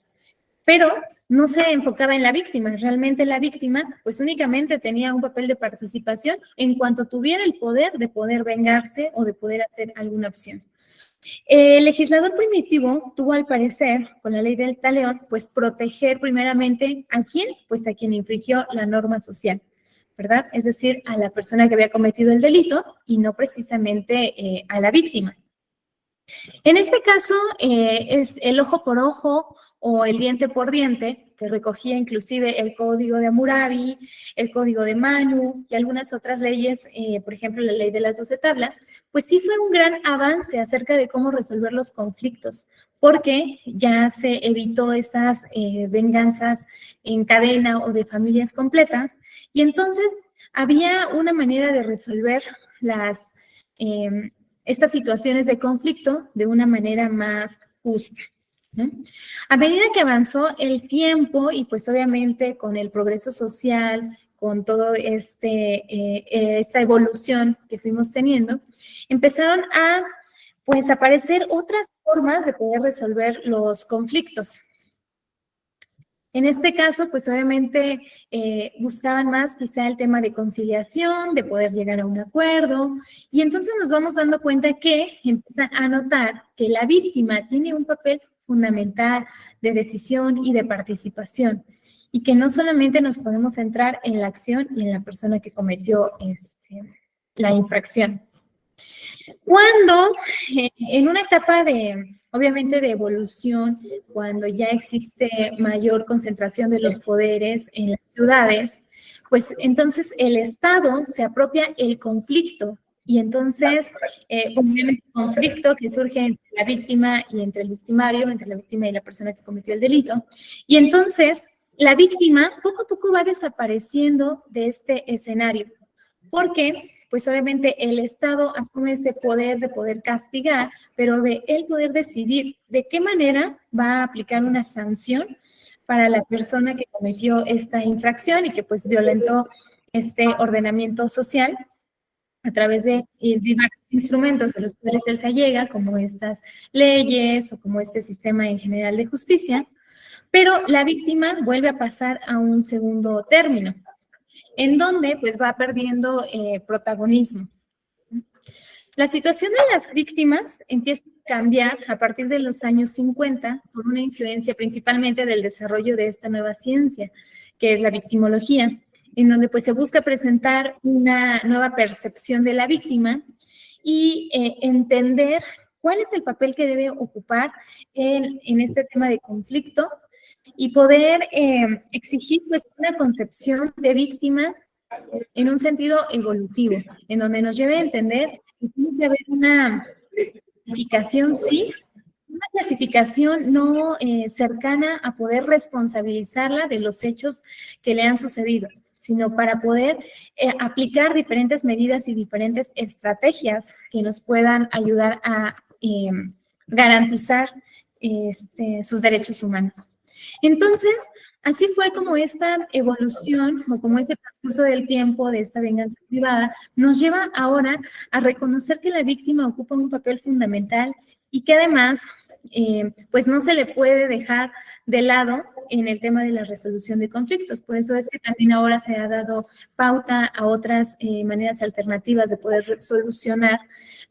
Pero no se enfocaba en la víctima. Realmente la víctima, pues únicamente tenía un papel de participación en cuanto tuviera el poder de poder vengarse o de poder hacer alguna acción. El legislador primitivo tuvo, al parecer, con la ley del talión, pues proteger primeramente ¿a quién? Pues a quien infringió la norma social, ¿verdad? Es decir, a la persona que había cometido el delito y no precisamente a la víctima. En este caso, es el ojo por ojo o el diente por diente, que recogía inclusive el Código de Hammurabi, el Código de Manu y algunas otras leyes, por ejemplo, la ley de las 12 tablas, pues sí fue un gran avance acerca de cómo resolver los conflictos, porque ya se evitó estas venganzas en cadena o de familias completas, y entonces había una manera de resolver estas situaciones de conflicto de una manera más justa, ¿no? A medida que avanzó el tiempo y pues obviamente con el progreso social, con todo esta evolución que fuimos teniendo, empezaron a pues aparecer otras formas de poder resolver los conflictos. En este caso, pues obviamente buscaban más quizá el tema de conciliación, de poder llegar a un acuerdo, y entonces nos vamos dando cuenta que empiezan a notar que la víctima tiene un papel fundamental de decisión y de participación, y que no solamente nos podemos centrar en la acción y en la persona que cometió la infracción. Cuando en una etapa obviamente de evolución, cuando ya existe mayor concentración de los poderes en las ciudades, pues entonces el Estado se apropia el conflicto y entonces, obviamente el conflicto que surge entre la víctima y entre el victimario, entre la víctima y la persona que cometió el delito, y entonces la víctima poco a poco va desapareciendo de este escenario, porque pues obviamente el Estado asume este poder de poder castigar, pero de él poder decidir de qué manera va a aplicar una sanción para la persona que cometió esta infracción y que pues violentó este ordenamiento social a través de diversos instrumentos a los cuales él se allega, como estas leyes o como este sistema en general de justicia, pero la víctima vuelve a pasar a un segundo término, en donde pues va perdiendo protagonismo. La situación de las víctimas empieza a cambiar a partir de los años 50 por una influencia principalmente del desarrollo de esta nueva ciencia, que es la victimología, en donde pues se busca presentar una nueva percepción de la víctima y entender cuál es el papel que debe ocupar en este tema de conflicto, y poder exigir pues una concepción de víctima en un sentido evolutivo, en donde nos lleve a entender que tiene que haber una clasificación, sí, una clasificación no cercana a poder responsabilizarla de los hechos que le han sucedido, sino para poder aplicar diferentes medidas y diferentes estrategias que nos puedan ayudar a garantizar sus derechos humanos. Entonces, así fue como esta evolución o como este transcurso del tiempo de esta venganza privada nos lleva ahora a reconocer que la víctima ocupa un papel fundamental y que además pues no se le puede dejar de lado en el tema de la resolución de conflictos. Por eso es que también ahora se ha dado pauta a otras maneras alternativas de poder solucionar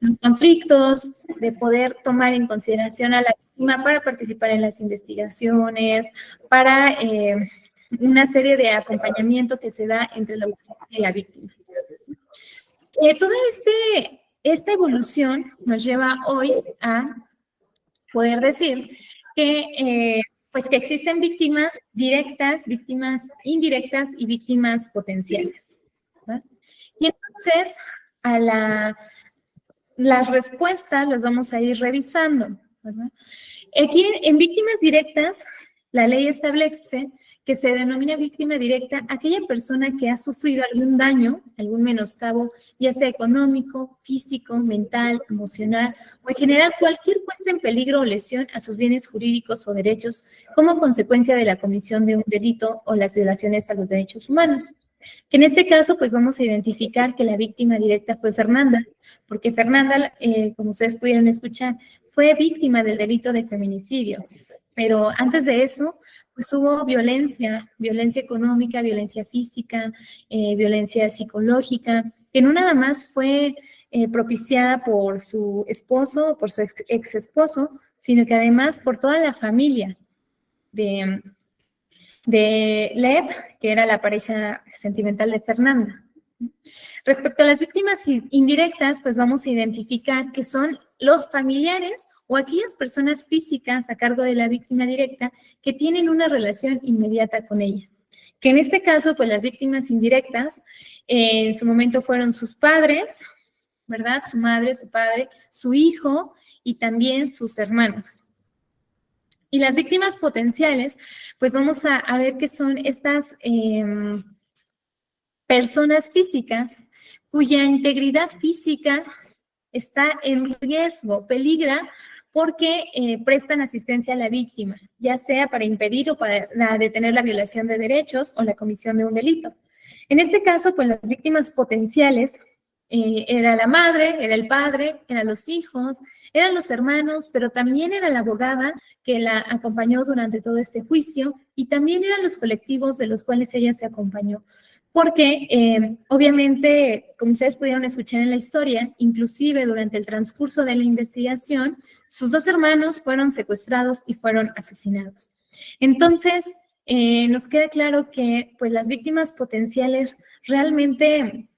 los conflictos, de poder tomar en consideración a la víctima para participar en las investigaciones, para una serie de acompañamiento que se da entre la víctima y la víctima. Toda esta evolución nos lleva hoy a poder decir que, pues que existen víctimas directas, víctimas indirectas y víctimas potenciales, ¿verdad? Y entonces, a las respuestas las vamos a ir revisando, ¿verdad? Aquí en víctimas directas, la ley establece que se denomina víctima directa aquella persona que ha sufrido algún daño, algún menoscabo, ya sea económico, físico, mental, emocional, o en general cualquier puesta en peligro o lesión a sus bienes jurídicos o derechos como consecuencia de la comisión de un delito o las violaciones a los derechos humanos. Que en este caso, pues vamos a identificar que la víctima directa fue Fernanda, porque Fernanda, como ustedes pudieron escuchar, fue víctima del delito de feminicidio. Pero antes de eso, pues hubo violencia económica, violencia física, violencia psicológica, que no nada más fue propiciada por su esposo, por su ex esposo, sino que además por toda la familia de Led, que era la pareja sentimental de Fernanda. Respecto a las víctimas indirectas, pues vamos a identificar que son los familiares o aquellas personas físicas a cargo de la víctima directa que tienen una relación inmediata con ella. Que en este caso, pues las víctimas indirectas en su momento fueron sus padres, ¿verdad? Su madre, su padre, su hijo y también sus hermanos. Y las víctimas potenciales, pues vamos a ver que son estas personas físicas cuya integridad física está en riesgo, peligra, porque prestan asistencia a la víctima, ya sea para impedir o para detener la violación de derechos o la comisión de un delito. En este caso, pues las víctimas potenciales era la madre, era el padre, eran los hijos, eran los hermanos, pero también era la abogada que la acompañó durante todo este juicio y también eran los colectivos de los cuales ella se acompañó. Porque obviamente, como ustedes pudieron escuchar en la historia, inclusive durante el transcurso de la investigación, sus dos hermanos fueron secuestrados y fueron asesinados. Entonces, nos queda claro que pues, las víctimas potenciales realmente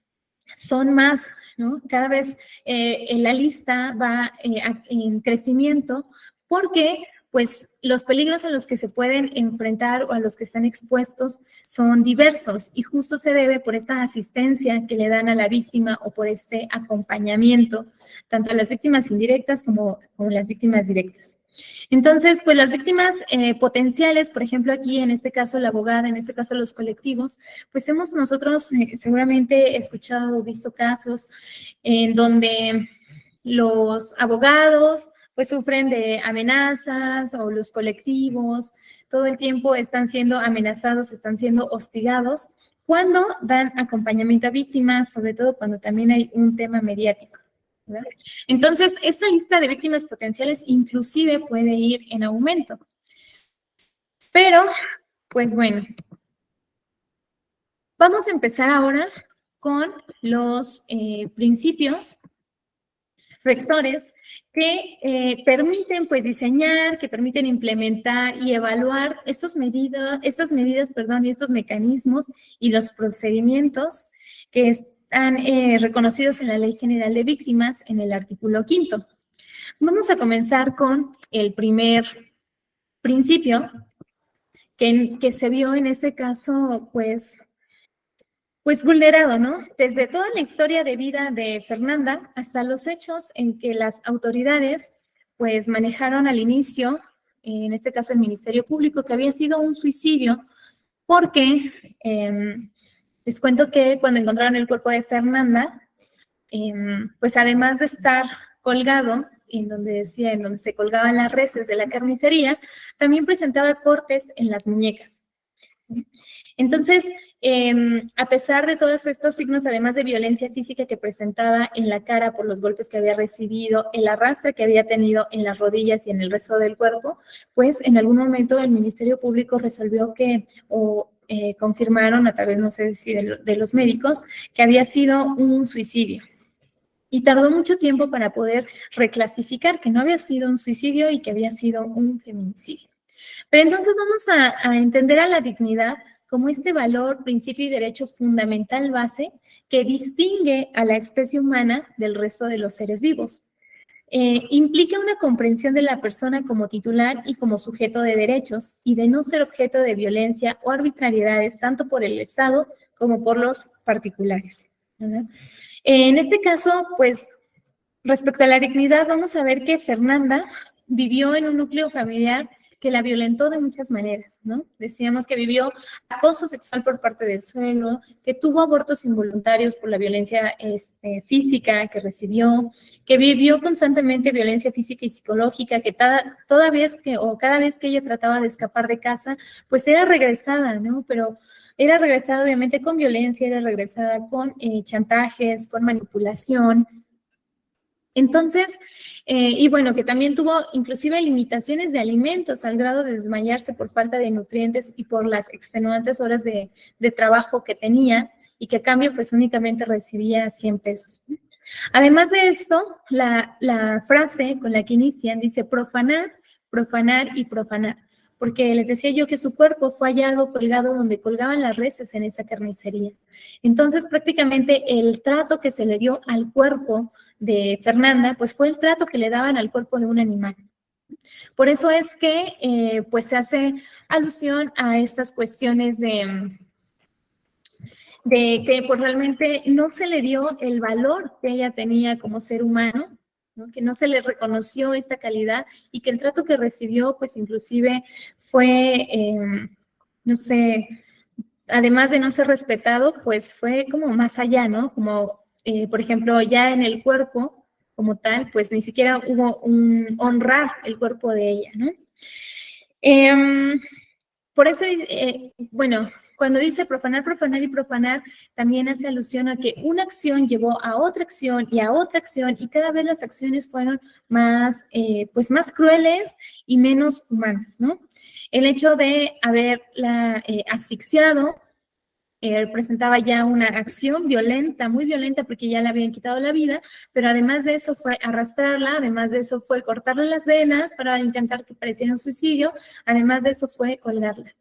son más, ¿no? Cada vez la lista va en crecimiento porque pues los peligros a los que se pueden enfrentar o a los que están expuestos son diversos y justo se debe por esta asistencia que le dan a la víctima o por este acompañamiento, tanto a las víctimas indirectas como las víctimas directas. Entonces, pues las víctimas potenciales, por ejemplo, aquí en este caso la abogada, en este caso los colectivos, pues hemos nosotros seguramente escuchado o visto casos en donde los abogados pues sufren de amenazas o los colectivos, todo el tiempo están siendo amenazados, están siendo hostigados cuando dan acompañamiento a víctimas, sobre todo cuando también hay un tema mediático, ¿verdad? Entonces, esta lista de víctimas potenciales inclusive puede ir en aumento. Pero, pues bueno, vamos a empezar ahora con los principios rectores que permiten pues diseñar, que permiten implementar y evaluar estas medidas, y estos mecanismos y los procedimientos que están reconocidos en la Ley General de Víctimas en el artículo 5º. Vamos a comenzar con el primer principio que se vio en este caso pues vulnerado, ¿no? Desde toda la historia de vida de Fernanda hasta los hechos en que las autoridades pues manejaron al inicio, en este caso el Ministerio Público, que había sido un suicidio porque les cuento que cuando encontraron el cuerpo de Fernanda, pues además de estar colgado, en donde se colgaban las reses de la carnicería, también presentaba cortes en las muñecas. Entonces, a pesar de todos estos signos, además de violencia física que presentaba en la cara por los golpes que había recibido, el arrastre que había tenido en las rodillas y en el resto del cuerpo, pues en algún momento el Ministerio Público resolvió confirmaron a través, no sé si de los médicos, que había sido un suicidio. Y tardó mucho tiempo para poder reclasificar que no había sido un suicidio y que había sido un feminicidio. Pero entonces vamos a entender a la dignidad como este valor, principio y derecho fundamental base que distingue a la especie humana del resto de los seres vivos. Implica una comprensión de la persona como titular y como sujeto de derechos y de no ser objeto de violencia o arbitrariedades tanto por el Estado como por los particulares, ¿verdad? En este caso, pues, respecto a la dignidad, vamos a ver que Fernanda vivió en un núcleo familiar que la violentó de muchas maneras, ¿no? Decíamos que vivió acoso sexual por parte del suegro, que tuvo abortos involuntarios por la violencia física que recibió, que vivió constantemente violencia física y psicológica, que cada vez que ella trataba de escapar de casa, pues era regresada, ¿no? Pero era regresada obviamente con violencia, era regresada con chantajes, con manipulación. Entonces, y bueno, que también tuvo inclusive limitaciones de alimentos al grado de desmayarse por falta de nutrientes y por las extenuantes horas de trabajo que tenía y que a cambio pues únicamente recibía 100 pesos. Además de esto, la frase con la que inician dice profanar, profanar y profanar, porque les decía yo que su cuerpo fue hallado colgado donde colgaban las reses en esa carnicería. Entonces, prácticamente el trato que se le dio al cuerpo de Fernanda, pues fue el trato que le daban al cuerpo de un animal. Por eso es que pues se hace alusión a estas cuestiones de que pues realmente no se le dio el valor que ella tenía como ser humano, ¿no? Que no se le reconoció esta calidad y que el trato que recibió pues inclusive fue, no sé, además de no ser respetado, pues fue como más allá, ¿no? Como por ejemplo, ya en el cuerpo como tal, pues ni siquiera hubo un honrar el cuerpo de ella, ¿no? Por eso, bueno, cuando dice profanar, profanar y profanar, también hace alusión a que una acción llevó a otra acción y a otra acción y cada vez las acciones fueron más, pues más crueles y menos humanas, ¿no? El hecho de haberla asfixiado, representaba ya una acción violenta, muy violenta, porque ya le habían quitado la vida, pero además de eso fue arrastrarla, además de eso fue cortarle las venas para intentar que pareciera un suicidio, además de eso fue colgarla.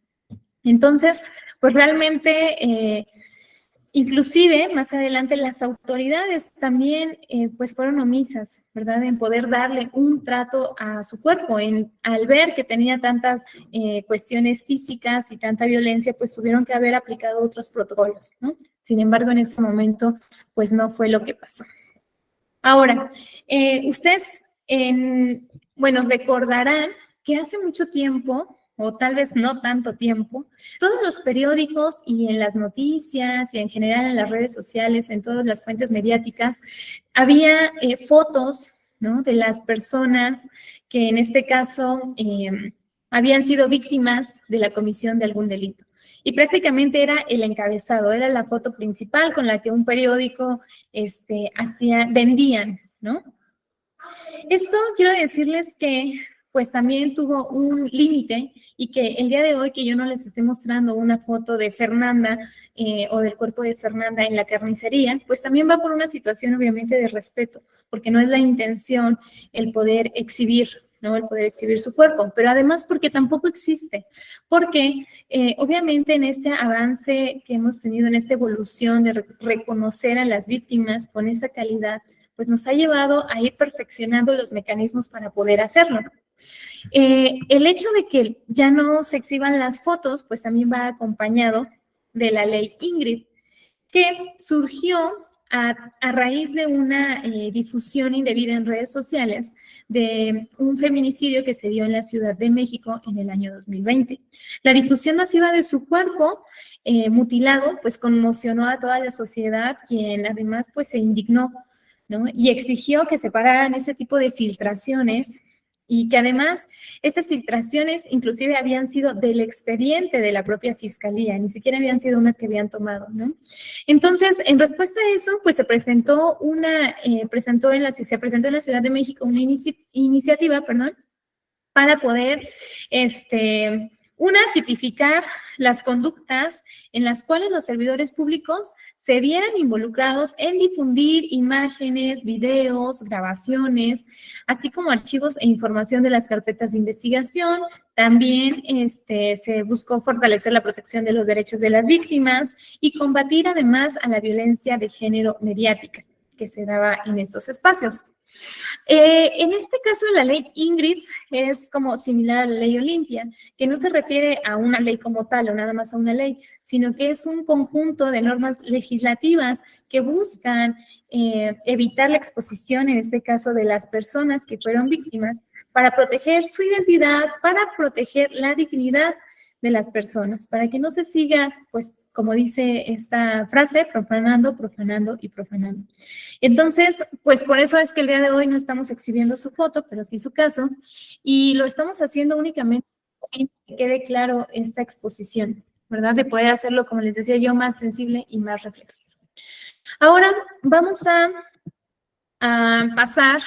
Entonces, pues realmente, inclusive más adelante las autoridades también pues fueron omisas, ¿verdad? En poder darle un trato a su cuerpo, al ver que tenía tantas cuestiones físicas y tanta violencia, pues tuvieron que haber aplicado otros protocolos, ¿no? Sin embargo, en ese momento, pues no fue lo que pasó. Ahora, ustedes, bueno, recordarán que hace mucho tiempo, o tal vez no tanto tiempo, todos los periódicos y en las noticias y en general en las redes sociales, en todas las fuentes mediáticas, había fotos, ¿no? De las personas que en este caso habían sido víctimas de la comisión de algún delito. Y prácticamente era el encabezado, era la foto principal con la que un periódico vendían, ¿no? Esto quiero decirles que pues también tuvo un límite y que el día de hoy que yo no les esté mostrando una foto de Fernanda o del cuerpo de Fernanda en la carnicería, pues también va por una situación obviamente de respeto, porque no es la intención el poder exhibir, ¿no? El poder exhibir su cuerpo, pero además porque tampoco existe, porque obviamente en este avance que hemos tenido, en esta evolución de reconocer a las víctimas con esa calidad, pues nos ha llevado a ir perfeccionando los mecanismos para poder hacerlo. El hecho de que ya no se exhiban las fotos, pues también va acompañado de la ley Ingrid, que surgió a raíz de una difusión indebida en redes sociales de un feminicidio que se dio en la Ciudad de México en el año 2020. La difusión masiva de su cuerpo mutilado, pues conmocionó a toda la sociedad, quien además pues se indignó, ¿no? Y exigió que se pararan ese tipo de filtraciones y que además estas filtraciones inclusive habían sido del expediente de la propia fiscalía, ni siquiera habían sido unas que habían tomado, ¿no? Entonces, en respuesta a eso, pues se presentó en la Ciudad de México una iniciativa, para poder, tipificar las conductas en las cuales los servidores públicos se vieran involucrados en difundir imágenes, videos, grabaciones, así como archivos e información de las carpetas de investigación. También se buscó fortalecer la protección de los derechos de las víctimas y combatir además a la violencia de género mediática que se daba en estos espacios. En este caso, la ley Ingrid es como similar a la ley Olimpia, que no se refiere a una ley como tal o nada más a una ley, sino que es un conjunto de normas legislativas que buscan evitar la exposición, en este caso de las personas que fueron víctimas, para proteger su identidad, para proteger la dignidad de las personas, para que no se siga, pues, como dice esta frase, profanando, profanando y profanando. Entonces, pues por eso es que el día de hoy no estamos exhibiendo su foto, pero sí su caso, y lo estamos haciendo únicamente para que quede claro esta exposición, ¿verdad? De poder hacerlo, como les decía yo, más sensible y más reflexivo. Ahora vamos a pasar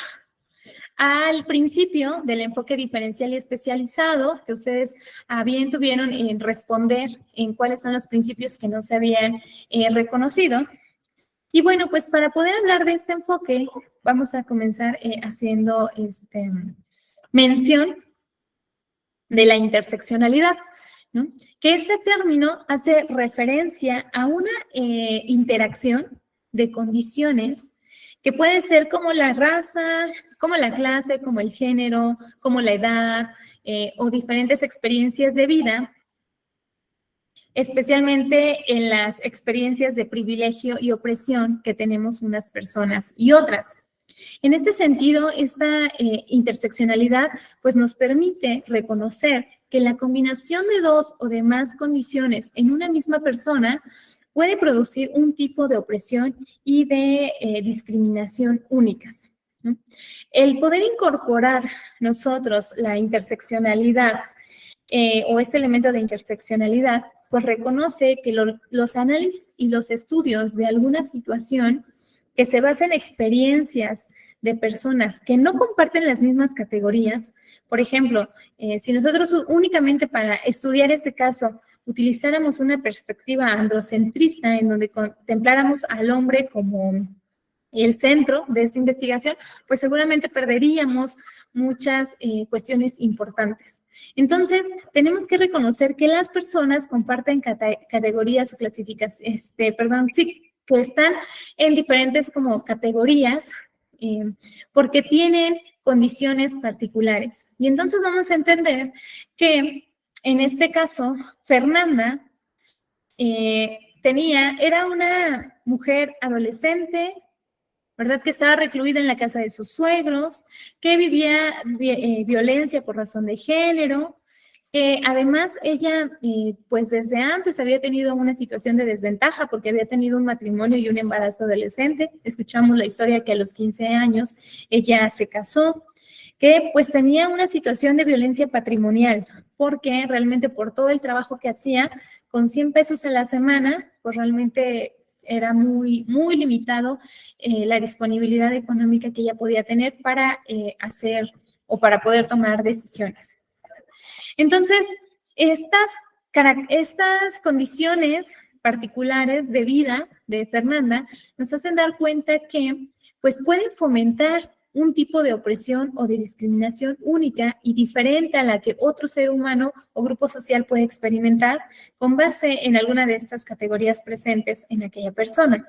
al principio del enfoque diferencial y especializado, que ustedes bien tuvieron en responder en cuáles son los principios que no se habían reconocido. Y bueno, pues para poder hablar de este enfoque, vamos a comenzar haciendo mención de la interseccionalidad, ¿no? Que este término hace referencia a una interacción de condiciones que puede ser como la raza, como la clase, como el género, como la edad o diferentes experiencias de vida, especialmente en las experiencias de privilegio y opresión que tenemos unas personas y otras. En este sentido, esta interseccionalidad pues nos permite reconocer que la combinación de dos o de más condiciones en una misma persona puede producir un tipo de opresión y de discriminación únicas, ¿no? El poder incorporar nosotros la interseccionalidad o este elemento de interseccionalidad, pues reconoce que los análisis y los estudios de alguna situación que se basa en experiencias de personas que no comparten las mismas categorías, por ejemplo, si nosotros únicamente para estudiar este caso utilizáramos una perspectiva androcentrista en donde contempláramos al hombre como el centro de esta investigación, pues seguramente perderíamos muchas cuestiones importantes. Entonces, tenemos que reconocer que las personas comparten categorías o clasificaciones, que están en diferentes como categorías porque tienen condiciones particulares. Y entonces vamos a entender que en este caso, Fernanda era una mujer adolescente, ¿verdad? Que estaba recluida en la casa de sus suegros, que vivía violencia por razón de género, además ella, pues desde antes había tenido una situación de desventaja porque había tenido un matrimonio y un embarazo adolescente. Escuchamos la historia que a los 15 años ella se casó, que pues tenía una situación de violencia patrimonial, porque realmente por todo el trabajo que hacía, con 100 pesos a la semana, pues realmente era muy, muy limitado la disponibilidad económica que ella podía tener para hacer o para poder tomar decisiones. Entonces, estas condiciones particulares de vida de Fernanda nos hacen dar cuenta que pues pueden fomentar un tipo de opresión o de discriminación única y diferente a la que otro ser humano o grupo social puede experimentar con base en alguna de estas categorías presentes en aquella persona.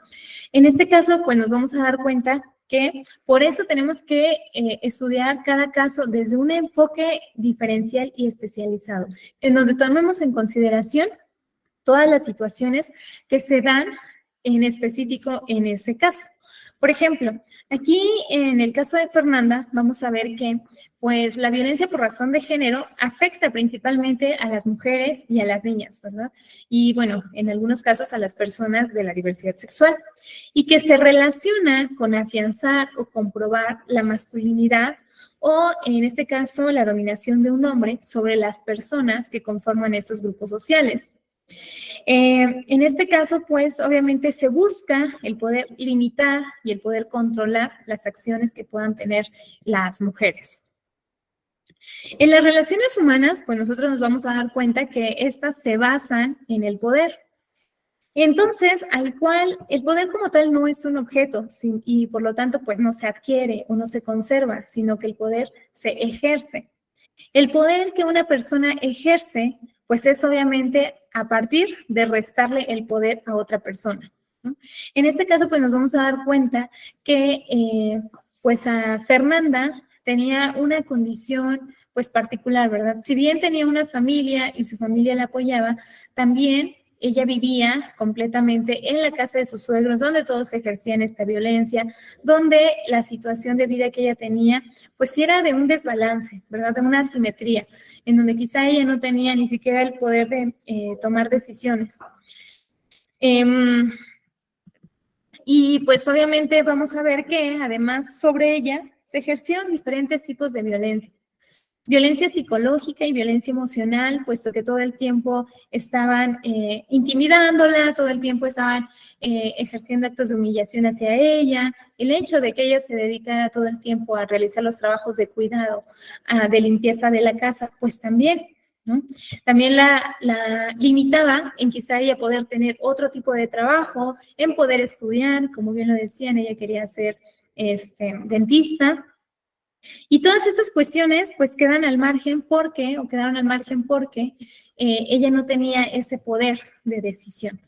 En este caso, pues nos vamos a dar cuenta que por eso tenemos que estudiar cada caso desde un enfoque diferencial y especializado, en donde tomemos en consideración todas las situaciones que se dan en específico en ese caso. Por ejemplo, aquí en el caso de Fernanda vamos a ver que pues la violencia por razón de género afecta principalmente a las mujeres y a las niñas, ¿verdad? Y bueno, en algunos casos a las personas de la diversidad sexual, y que se relaciona con afianzar o comprobar la masculinidad o en este caso la dominación de un hombre sobre las personas que conforman estos grupos sociales. En este caso, pues, obviamente se busca el poder limitar y el poder controlar las acciones que puedan tener las mujeres. En las relaciones humanas, pues nosotros nos vamos a dar cuenta que estas se basan en el poder. Entonces, al cual el poder como tal no es un objeto y por lo tanto, pues no se adquiere o no se conserva, sino que el poder se ejerce. El poder que una persona ejerce, pues es obviamente a partir de restarle el poder a otra persona, ¿no? En este caso, pues nos vamos a dar cuenta que, pues a Fernanda tenía una condición, pues particular, ¿verdad? Si bien tenía una familia y su familia la apoyaba, también ella vivía completamente en la casa de sus suegros, donde todos ejercían esta violencia, donde la situación de vida que ella tenía, pues sí era de un desbalance, ¿verdad? De una asimetría, en donde quizá ella no tenía ni siquiera el poder de tomar decisiones. Y pues obviamente vamos a ver que además sobre ella se ejercieron diferentes tipos de violencia. Violencia psicológica y violencia emocional, puesto que todo el tiempo estaban intimidándola, todo el tiempo estaban ejerciendo actos de humillación hacia ella, el hecho de que ella se dedicara todo el tiempo a realizar los trabajos de cuidado, de limpieza de la casa, pues también, ¿no? También la limitaba en quizá ella poder tener otro tipo de trabajo, en poder estudiar, como bien lo decían, ella quería ser dentista. Y todas estas cuestiones pues quedaron al margen porque ella no tenía ese poder de decisión.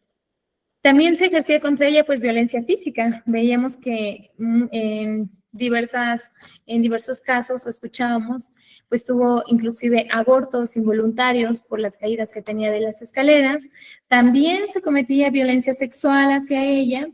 También se ejercía contra ella pues violencia física. Veíamos que en diversos casos, o escuchábamos, pues tuvo inclusive abortos involuntarios por las caídas que tenía de las escaleras. También se cometía violencia sexual hacia ella.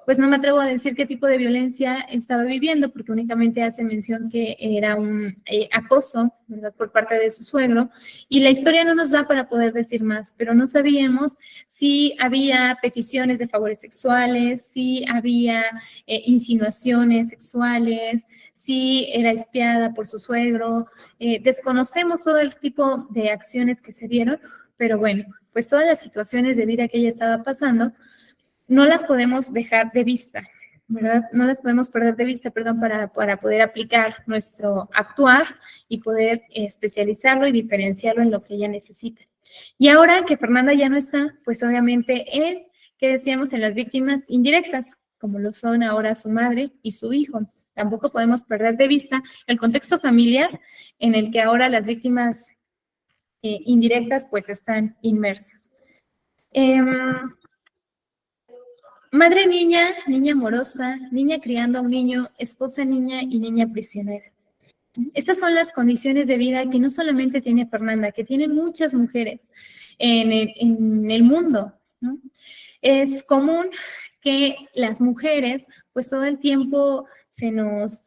Pues no me atrevo a decir qué tipo de violencia estaba viviendo, porque únicamente hace mención que era un acoso, ¿verdad?, por parte de su suegro, y la historia no nos da para poder decir más, pero no sabíamos si había peticiones de favores sexuales, si había insinuaciones sexuales, si era espiada por su suegro. Desconocemos todo el tipo de acciones que se dieron, pero bueno, pues todas las situaciones de vida que ella estaba pasando, no las podemos dejar de vista, ¿verdad? No las podemos perder de vista, perdón, para poder aplicar nuestro actuar y poder especializarlo y diferenciarlo en lo que ella necesita. Y ahora que Fernanda ya no está, pues obviamente ¿qué decíamos? En las víctimas indirectas, como lo son ahora su madre y su hijo. Tampoco podemos perder de vista el contexto familiar en el que ahora las víctimas indirectas pues están inmersas. Madre niña, niña amorosa, niña criando a un niño, esposa niña y niña prisionera. Estas son las condiciones de vida que no solamente tiene Fernanda, que tienen muchas mujeres en el mundo, ¿no? Es común que las mujeres, pues todo el tiempo se nos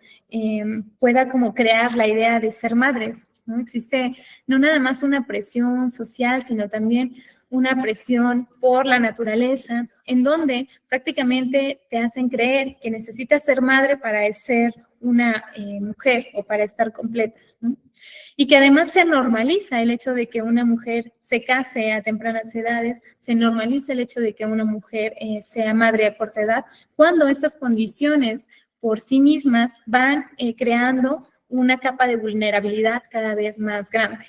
pueda como crear la idea de ser madres, ¿no? Existe no nada más una presión social, sino también una presión por la naturaleza, en donde prácticamente te hacen creer que necesitas ser madre para ser una mujer o para estar completa, ¿no? Y que además se normaliza el hecho de que una mujer se case a tempranas edades, se normaliza el hecho de que una mujer sea madre a corta edad, cuando estas condiciones por sí mismas van creando una capa de vulnerabilidad cada vez más grande.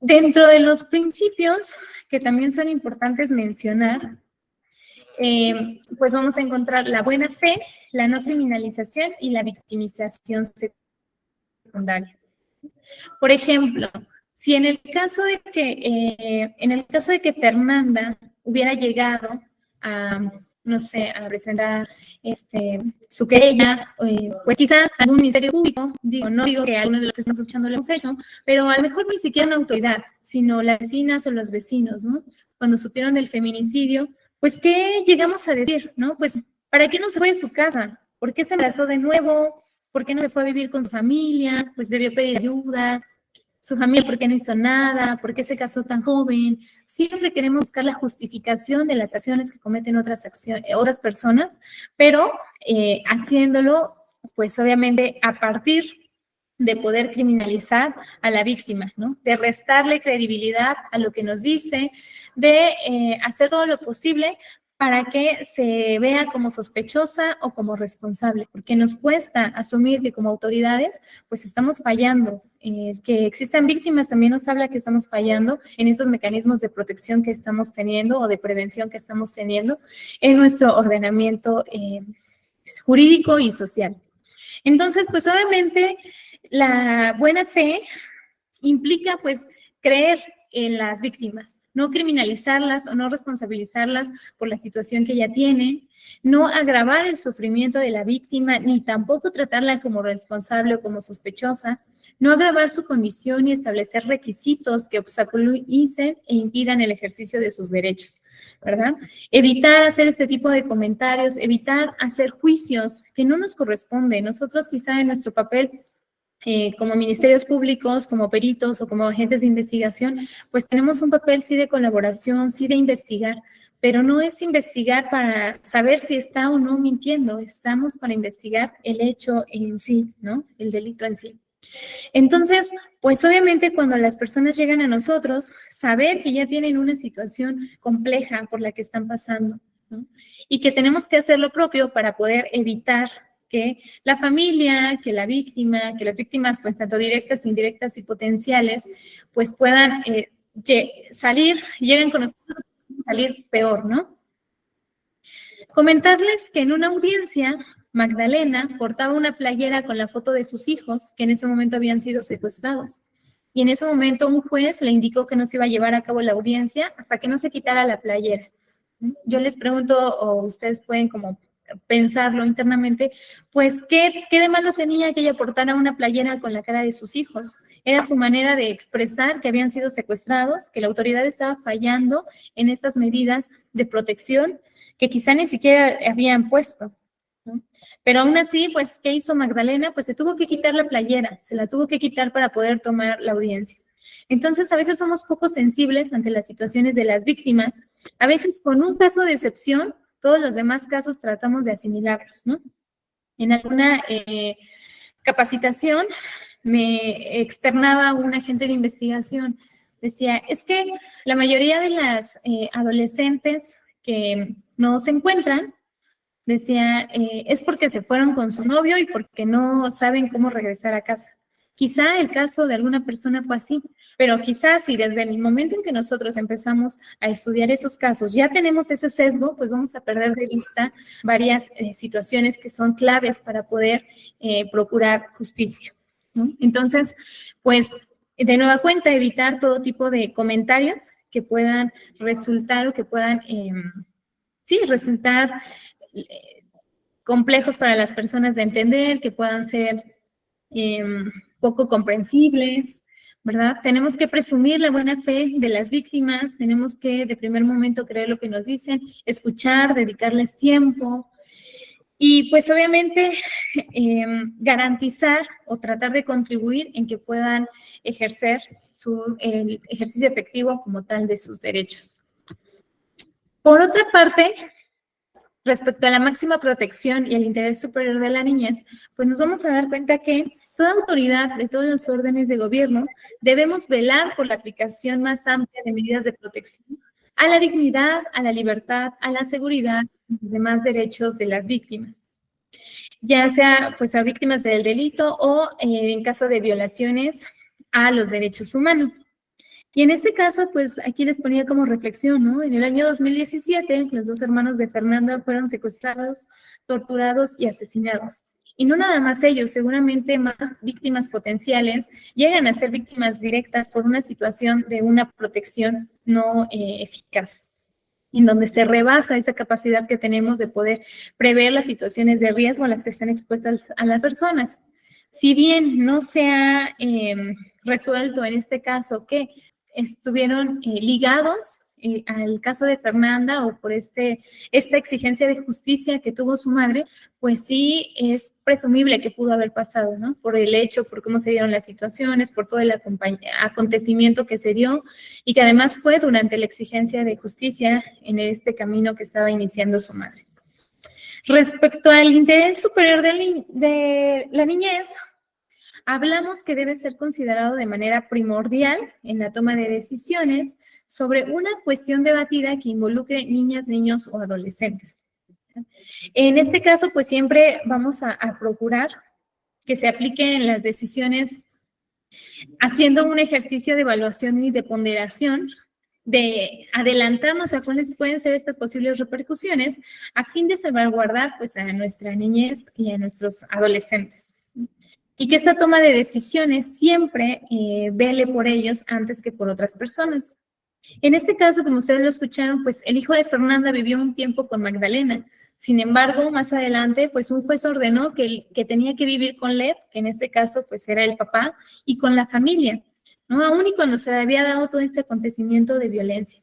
Dentro de los principios que también son importantes mencionar, pues vamos a encontrar la buena fe, la no criminalización y la victimización secundaria. Por ejemplo, si en el caso de que Fernanda hubiera llegado a, no sé, a presentar su querella, pues quizá algún ministerio público, no digo que algunos de los que estamos escuchando lo hemos hecho, pero a lo mejor ni siquiera una autoridad, sino las vecinas o los vecinos, ¿no? Cuando supieron del feminicidio, pues ¿qué llegamos a decir, no? Pues, ¿para qué no se fue de su casa? ¿Por qué se embarazó de nuevo? ¿Por qué no se fue a vivir con su familia? Pues debió pedir ayuda. Su familia, ¿por qué no hizo nada? ¿Por qué se casó tan joven? Siempre queremos buscar la justificación de las acciones que cometen otras personas, pero haciéndolo, pues obviamente a partir de poder criminalizar a la víctima, ¿no? De restarle credibilidad a lo que nos dice, de hacer todo lo posible para que se vea como sospechosa o como responsable, porque nos cuesta asumir que como autoridades pues estamos fallando. Que existan víctimas también nos habla que estamos fallando en esos mecanismos de protección que estamos teniendo o de prevención que estamos teniendo en nuestro ordenamiento jurídico y social. Entonces, pues obviamente la buena fe implica pues creer en las víctimas, no criminalizarlas o no responsabilizarlas por la situación que ella tiene, no agravar el sufrimiento de la víctima, ni tampoco tratarla como responsable o como sospechosa, No agravar su condición y establecer requisitos que obstaculicen e impidan el ejercicio de sus derechos, ¿verdad? Evitar hacer este tipo de comentarios, evitar hacer juicios que no nos corresponden. Nosotros quizá en nuestro papel como ministerios públicos, como peritos o como agentes de investigación, pues tenemos un papel sí de colaboración, sí de investigar, pero no es investigar para saber si está o no mintiendo, estamos para investigar el hecho en sí, ¿no? El delito en sí. Entonces, pues obviamente cuando las personas llegan a nosotros, saber que ya tienen una situación compleja por la que están pasando, ¿no? Y que tenemos que hacer lo propio para poder evitar que la familia, que la víctima, que las víctimas, pues tanto directas, indirectas y potenciales, pues puedan lleguen con nosotros y salir peor, ¿no? Comentarles que en una audiencia, Magdalena portaba una playera con la foto de sus hijos, que en ese momento habían sido secuestrados. Y en ese momento un juez le indicó que no se iba a llevar a cabo la audiencia hasta que no se quitara la playera. Yo les pregunto, o ustedes pueden como pensarlo internamente, pues, ¿qué de malo tenía que ella portara una playera con la cara de sus hijos? Era su manera de expresar que habían sido secuestrados, que la autoridad estaba fallando en estas medidas de protección que quizá ni siquiera habían puesto, ¿no? Pero aún así, pues, ¿qué hizo Magdalena? Pues se tuvo que quitar la playera, se la tuvo que quitar para poder tomar la audiencia. Entonces, a veces somos poco sensibles ante las situaciones de las víctimas. A veces, con un caso de excepción, todos los demás casos tratamos de asimilarlos, ¿no? En alguna capacitación me externaba un agente de investigación. Decía, es que la mayoría de las adolescentes que no se encuentran, decía, es porque se fueron con su novio y porque no saben cómo regresar a casa. Quizá el caso de alguna persona fue así, pero quizás si desde el momento en que nosotros empezamos a estudiar esos casos ya tenemos ese sesgo, pues vamos a perder de vista varias situaciones que son claves para poder procurar justicia, ¿no? Entonces, pues, de nueva cuenta, evitar todo tipo de comentarios que puedan resultar o que puedan, resultar complejos para las personas de entender, que puedan ser poco comprensibles, ¿verdad? Tenemos que presumir la buena fe de las víctimas, tenemos que de primer momento creer lo que nos dicen, escuchar, dedicarles tiempo y pues obviamente garantizar o tratar de contribuir en que puedan ejercer el ejercicio efectivo como tal de sus derechos. Por otra parte, respecto a la máxima protección y el interés superior de la niñez, pues nos vamos a dar cuenta que toda autoridad de todos los órdenes de gobierno debemos velar por la aplicación más amplia de medidas de protección a la dignidad, a la libertad, a la seguridad y los demás derechos de las víctimas, ya sea pues a víctimas del delito o en caso de violaciones a los derechos humanos. Y en este caso, pues aquí les ponía como reflexión, ¿no? En el año 2017, los dos hermanos de Fernanda fueron secuestrados, torturados y asesinados. Y no nada más ellos, seguramente más víctimas potenciales llegan a ser víctimas directas por una situación de una protección no eficaz, en donde se rebasa esa capacidad que tenemos de poder prever las situaciones de riesgo a las que están expuestas a las personas. Si bien no se ha resuelto en este caso que estuvieron ligados al caso de Fernanda o por esta exigencia de justicia que tuvo su madre, pues sí es presumible que pudo haber pasado, ¿no? Por el hecho, por cómo se dieron las situaciones, por todo el acontecimiento que se dio y que además fue durante la exigencia de justicia en este camino que estaba iniciando su madre. Respecto al interés superior de la niñez, hablamos que debe ser considerado de manera primordial en la toma de decisiones sobre una cuestión debatida que involucre niñas, niños o adolescentes. En este caso, pues siempre vamos a procurar que se apliquen las decisiones haciendo un ejercicio de evaluación y de ponderación, de adelantarnos a cuáles pueden ser estas posibles repercusiones a fin de salvaguardar pues a nuestra niñez y a nuestros adolescentes. Y que esta toma de decisiones siempre vele por ellos antes que por otras personas. En este caso, como ustedes lo escucharon, pues el hijo de Fernanda vivió un tiempo con Magdalena. Sin embargo, más adelante, pues un juez ordenó que tenía que vivir con Lev, que en este caso pues era el papá, y con la familia, ¿no? Aún y cuando se había dado todo este acontecimiento de violencia.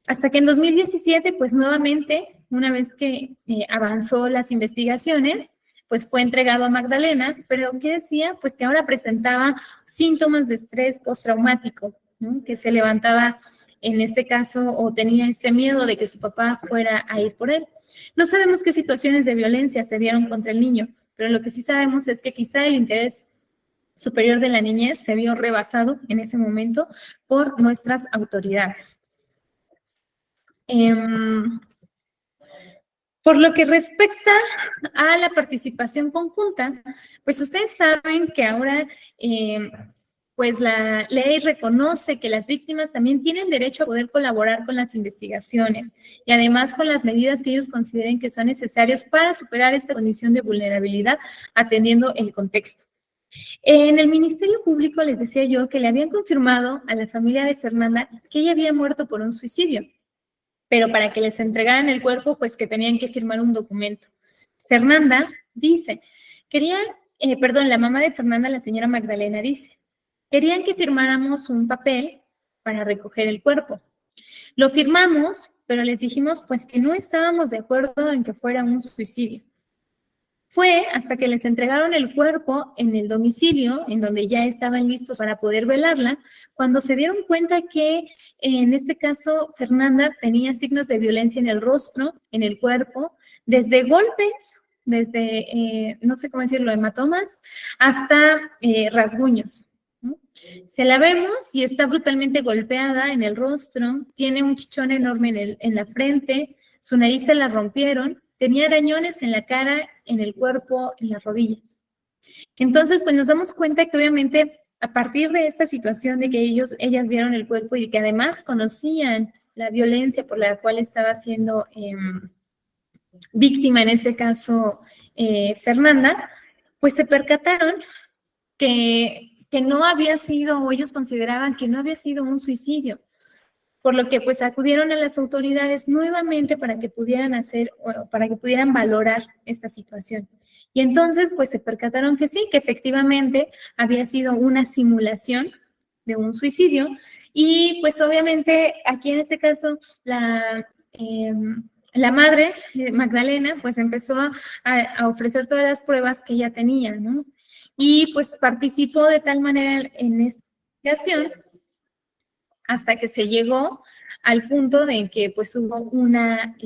Hasta que en 2017, pues nuevamente, una vez que avanzó las investigaciones, pues fue entregado a Magdalena, pero ¿qué decía? Pues que ahora presentaba síntomas de estrés postraumático, ¿no? Que se levantaba en este caso o tenía este miedo de que su papá fuera a ir por él. No sabemos qué situaciones de violencia se dieron contra el niño, pero lo que sí sabemos es que quizá el interés superior de la niñez se vio rebasado en ese momento por nuestras autoridades. Por lo que respecta a la participación conjunta, pues ustedes saben que ahora pues la ley reconoce que las víctimas también tienen derecho a poder colaborar con las investigaciones y además con las medidas que ellos consideren que son necesarias para superar esta condición de vulnerabilidad atendiendo el contexto. En el Ministerio Público les decía yo que le habían confirmado a la familia de Fernanda que ella había muerto por un suicidio, pero para que les entregaran el cuerpo, pues que tenían que firmar un documento. Fernanda dice, la mamá de Fernanda, la señora Magdalena, dice, querían que firmáramos un papel para recoger el cuerpo. Lo firmamos, pero les dijimos pues que no estábamos de acuerdo en que fuera un suicidio. Fue hasta que les entregaron el cuerpo en el domicilio, en donde ya estaban listos para poder velarla, cuando se dieron cuenta que en este caso Fernanda tenía signos de violencia en el rostro, en el cuerpo, desde golpes, desde, no sé cómo decirlo, hematomas, hasta rasguños. Se la vemos y está brutalmente golpeada en el rostro, tiene un chichón enorme en la frente, su nariz se la rompieron, tenía arañones en la cara, en el cuerpo, en las rodillas. Entonces, pues nos damos cuenta que obviamente a partir de esta situación de que ellas vieron el cuerpo y que además conocían la violencia por la cual estaba siendo víctima, en este caso Fernanda, pues se percataron que no había sido, o ellos consideraban que no había sido un suicidio, por lo que pues acudieron a las autoridades nuevamente para que pudieran valorar esta situación. Y entonces pues se percataron que sí, que efectivamente había sido una simulación de un suicidio, y pues obviamente aquí en este caso la madre, Magdalena, pues empezó a ofrecer todas las pruebas que ella tenía, ¿no? Y pues participó de tal manera en esta investigación hasta que se llegó al punto de que pues hubo una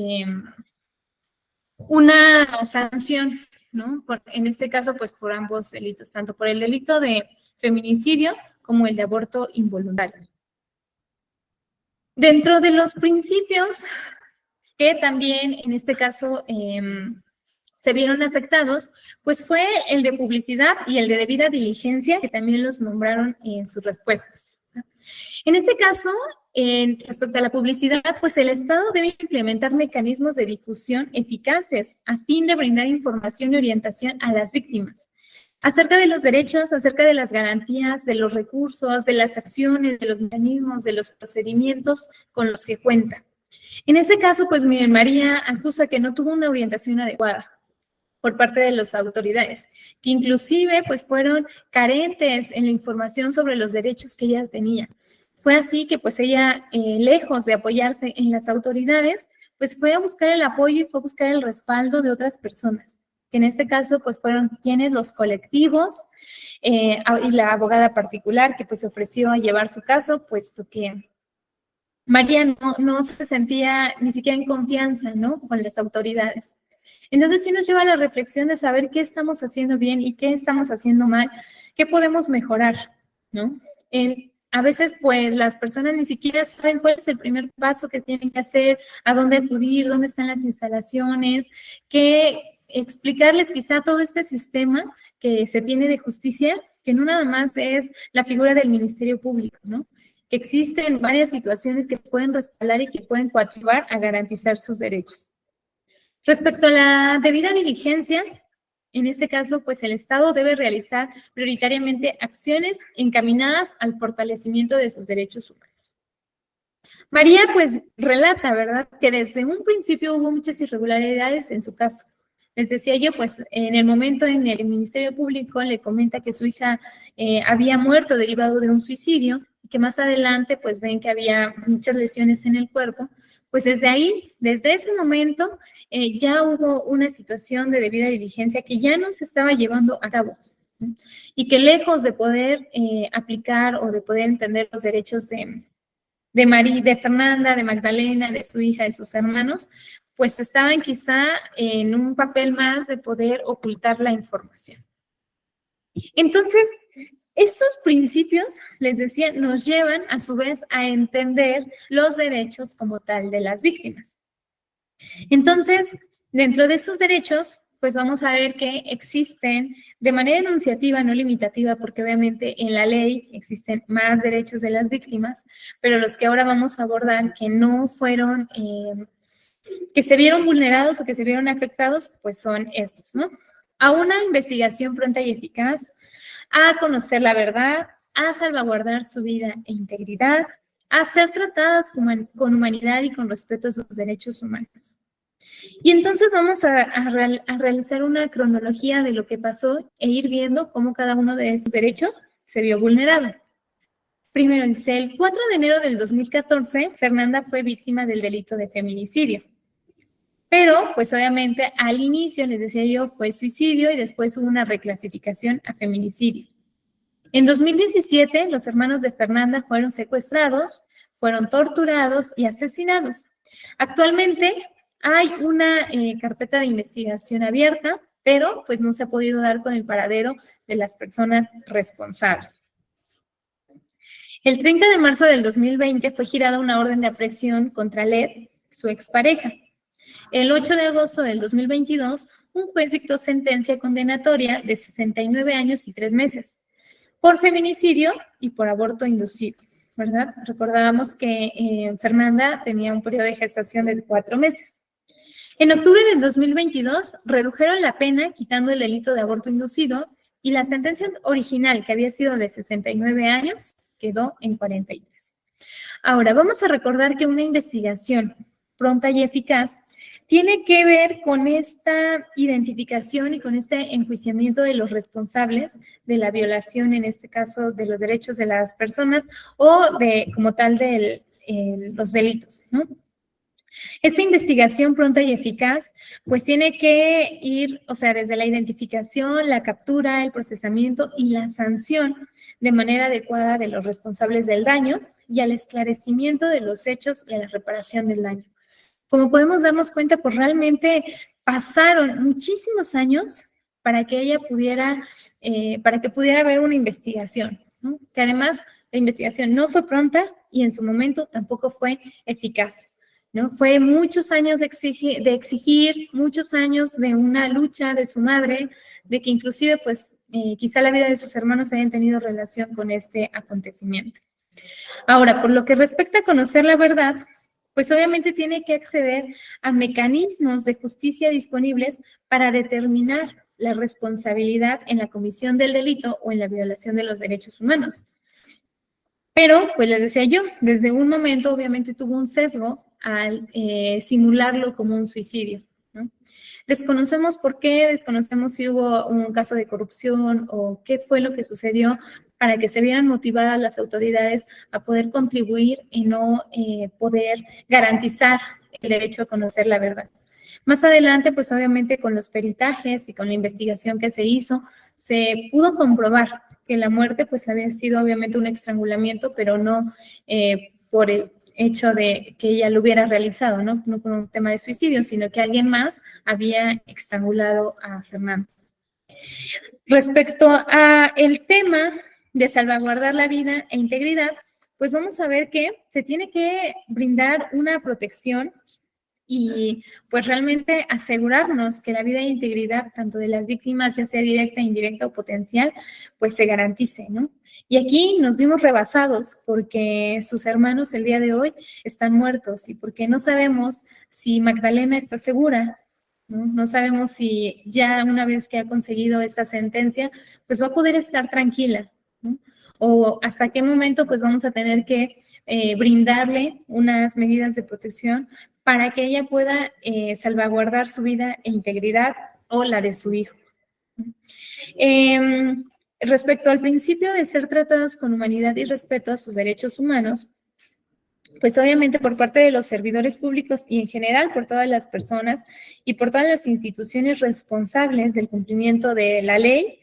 sanción, ¿no? En este caso pues por ambos delitos, tanto por el delito de feminicidio como el de aborto involuntario. Dentro de los principios que también en este caso se vieron afectados, pues fue el de publicidad y el de debida diligencia, que también los nombraron en sus respuestas. En este caso, respecto a la publicidad, pues el Estado debe implementar mecanismos de difusión eficaces a fin de brindar información y orientación a las víctimas acerca de los derechos, acerca de las garantías, de los recursos, de las acciones, de los mecanismos, de los procedimientos con los que cuenta. En este caso, pues miren, María acusa que no tuvo una orientación adecuada por parte de las autoridades, que inclusive pues fueron carentes en la información sobre los derechos que ella tenía. Fue así que pues ella, lejos de apoyarse en las autoridades, pues fue a buscar el apoyo y fue a buscar el respaldo de otras personas, que en este caso pues fueron quienes, los colectivos y la abogada particular que pues ofreció a llevar su caso, puesto que María no se sentía ni siquiera en confianza, ¿no?, con las autoridades. Entonces sí nos lleva a la reflexión de saber qué estamos haciendo bien y qué estamos haciendo mal, qué podemos mejorar, ¿no? A veces pues las personas ni siquiera saben cuál es el primer paso que tienen que hacer, a dónde acudir, dónde están las instalaciones, explicarles quizá todo este sistema que se tiene de justicia, que no nada más es la figura del Ministerio Público, ¿no? Que existen varias situaciones que pueden respaldar y que pueden coadyuvar a garantizar sus derechos. Respecto a la debida diligencia, en este caso, pues el Estado debe realizar prioritariamente acciones encaminadas al fortalecimiento de sus derechos humanos. María, pues, relata, ¿verdad?, que desde un principio hubo muchas irregularidades en su caso. Les decía yo, pues, en el momento en el Ministerio Público le comenta que su hija había muerto derivado de un suicidio, y que más adelante, pues, ven que había muchas lesiones en el cuerpo. Pues desde ahí, desde ese momento, ya hubo una situación de debida diligencia que ya no se estaba llevando a cabo, ¿no? Y que lejos de poder aplicar o de poder entender los derechos de Fernanda, de Magdalena, de su hija, de sus hermanos, pues estaban quizá en un papel más de poder ocultar la información. Entonces, estos principios, les decía, nos llevan a su vez a entender los derechos como tal de las víctimas. Entonces, dentro de esos derechos, pues vamos a ver que existen de manera enunciativa, no limitativa, porque obviamente en la ley existen más derechos de las víctimas, pero los que ahora vamos a abordar que no fueron, que se vieron vulnerados o que se vieron afectados, pues son estos, ¿no? A una investigación pronta y eficaz, a conocer la verdad, a salvaguardar su vida e integridad, a ser tratadas con humanidad y con respeto a sus derechos humanos. Y entonces vamos a realizar una cronología de lo que pasó e ir viendo cómo cada uno de esos derechos se vio vulnerado. Primero dice, el 4 de enero del 2014, Fernanda fue víctima del delito de feminicidio. Pero, pues obviamente, al inicio, les decía yo, fue suicidio y después hubo una reclasificación a feminicidio. En 2017, los hermanos de Fernanda fueron secuestrados, fueron torturados y asesinados. Actualmente hay una carpeta de investigación abierta, pero pues no se ha podido dar con el paradero de las personas responsables. El 30 de marzo del 2020 fue girada una orden de aprehensión contra Led, su expareja. El 8 de agosto del 2022, un juez dictó sentencia condenatoria de 69 años y 3 meses por feminicidio y por aborto inducido, ¿verdad? Recordábamos que Fernanda tenía un periodo de gestación de 4 meses. En octubre del 2022, redujeron la pena quitando el delito de aborto inducido y la sentencia original, que había sido de 69 años, quedó en 43. Ahora, vamos a recordar que una investigación pronta y eficaz tiene que ver con esta identificación y con este enjuiciamiento de los responsables de la violación, en este caso, de los derechos de las personas o de, como tal, de los delitos, ¿no? Esta investigación pronta y eficaz, pues tiene que ir, o sea, desde la identificación, la captura, el procesamiento y la sanción de manera adecuada de los responsables del daño y al esclarecimiento de los hechos y a la reparación del daño. Como podemos darnos cuenta, pues realmente pasaron muchísimos años para que ella pudiera, para que pudiera haber una investigación, ¿no? Que además la investigación no fue pronta y en su momento tampoco fue eficaz, ¿no? Fue muchos años de exigir, muchos años de una lucha de su madre, de que inclusive, pues, quizá la vida de sus hermanos hayan tenido relación con este acontecimiento. Ahora, por lo que respecta a conocer la verdad, pues obviamente tiene que acceder a mecanismos de justicia disponibles para determinar la responsabilidad en la comisión del delito o en la violación de los derechos humanos. Pero, pues les decía yo, desde un momento obviamente tuvo un sesgo al simularlo como un suicidio, ¿no? Desconocemos por qué, desconocemos si hubo un caso de corrupción o qué fue lo que sucedió para que se vieran motivadas las autoridades a poder contribuir y no poder garantizar el derecho a conocer la verdad. Más adelante, pues obviamente con los peritajes y con la investigación que se hizo, se pudo comprobar que la muerte pues había sido obviamente un estrangulamiento, pero no por el hecho de que ella lo hubiera realizado, ¿no? No por un tema de suicidio, sino que alguien más había estrangulado a Fernanda. Respecto a el tema de salvaguardar la vida e integridad, pues vamos a ver que se tiene que brindar una protección y pues realmente asegurarnos que la vida e integridad tanto de las víctimas, ya sea directa, indirecta o potencial, pues se garantice, ¿no? Y aquí nos vimos rebasados porque sus hermanos el día de hoy están muertos y porque no sabemos si Magdalena está segura, ¿no? No sabemos si ya una vez que ha conseguido esta sentencia, pues va a poder estar tranquila, ¿no? o hasta qué momento pues vamos a tener que brindarle unas medidas de protección para que ella pueda salvaguardar su vida e integridad o la de su hijo. Respecto al principio de ser tratados con humanidad y respeto a sus derechos humanos, pues obviamente por parte de los servidores públicos y en general por todas las personas y por todas las instituciones responsables del cumplimiento de la ley,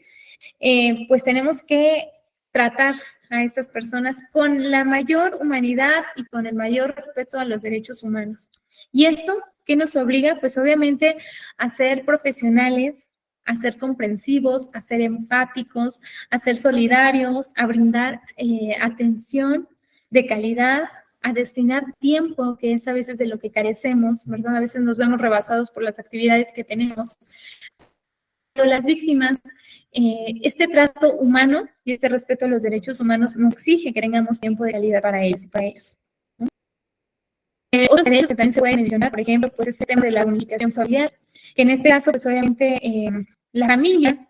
pues tenemos que tratar a estas personas con la mayor humanidad y con el mayor respeto a los derechos humanos. ¿Y esto qué nos obliga? Pues obviamente a ser profesionales, a ser comprensivos, a ser empáticos, a ser solidarios, a brindar atención de calidad, a destinar tiempo, que es a veces de lo que carecemos, ¿verdad? A veces nos vemos rebasados por las actividades que tenemos. Pero las víctimas, este trato humano y este respeto a los derechos humanos nos exige que tengamos tiempo de calidad para ellos y para ellos, ¿no? Otros derechos que también se pueden mencionar, por ejemplo, pues ese tema de la unificación familiar, que en este caso, pues obviamente la familia,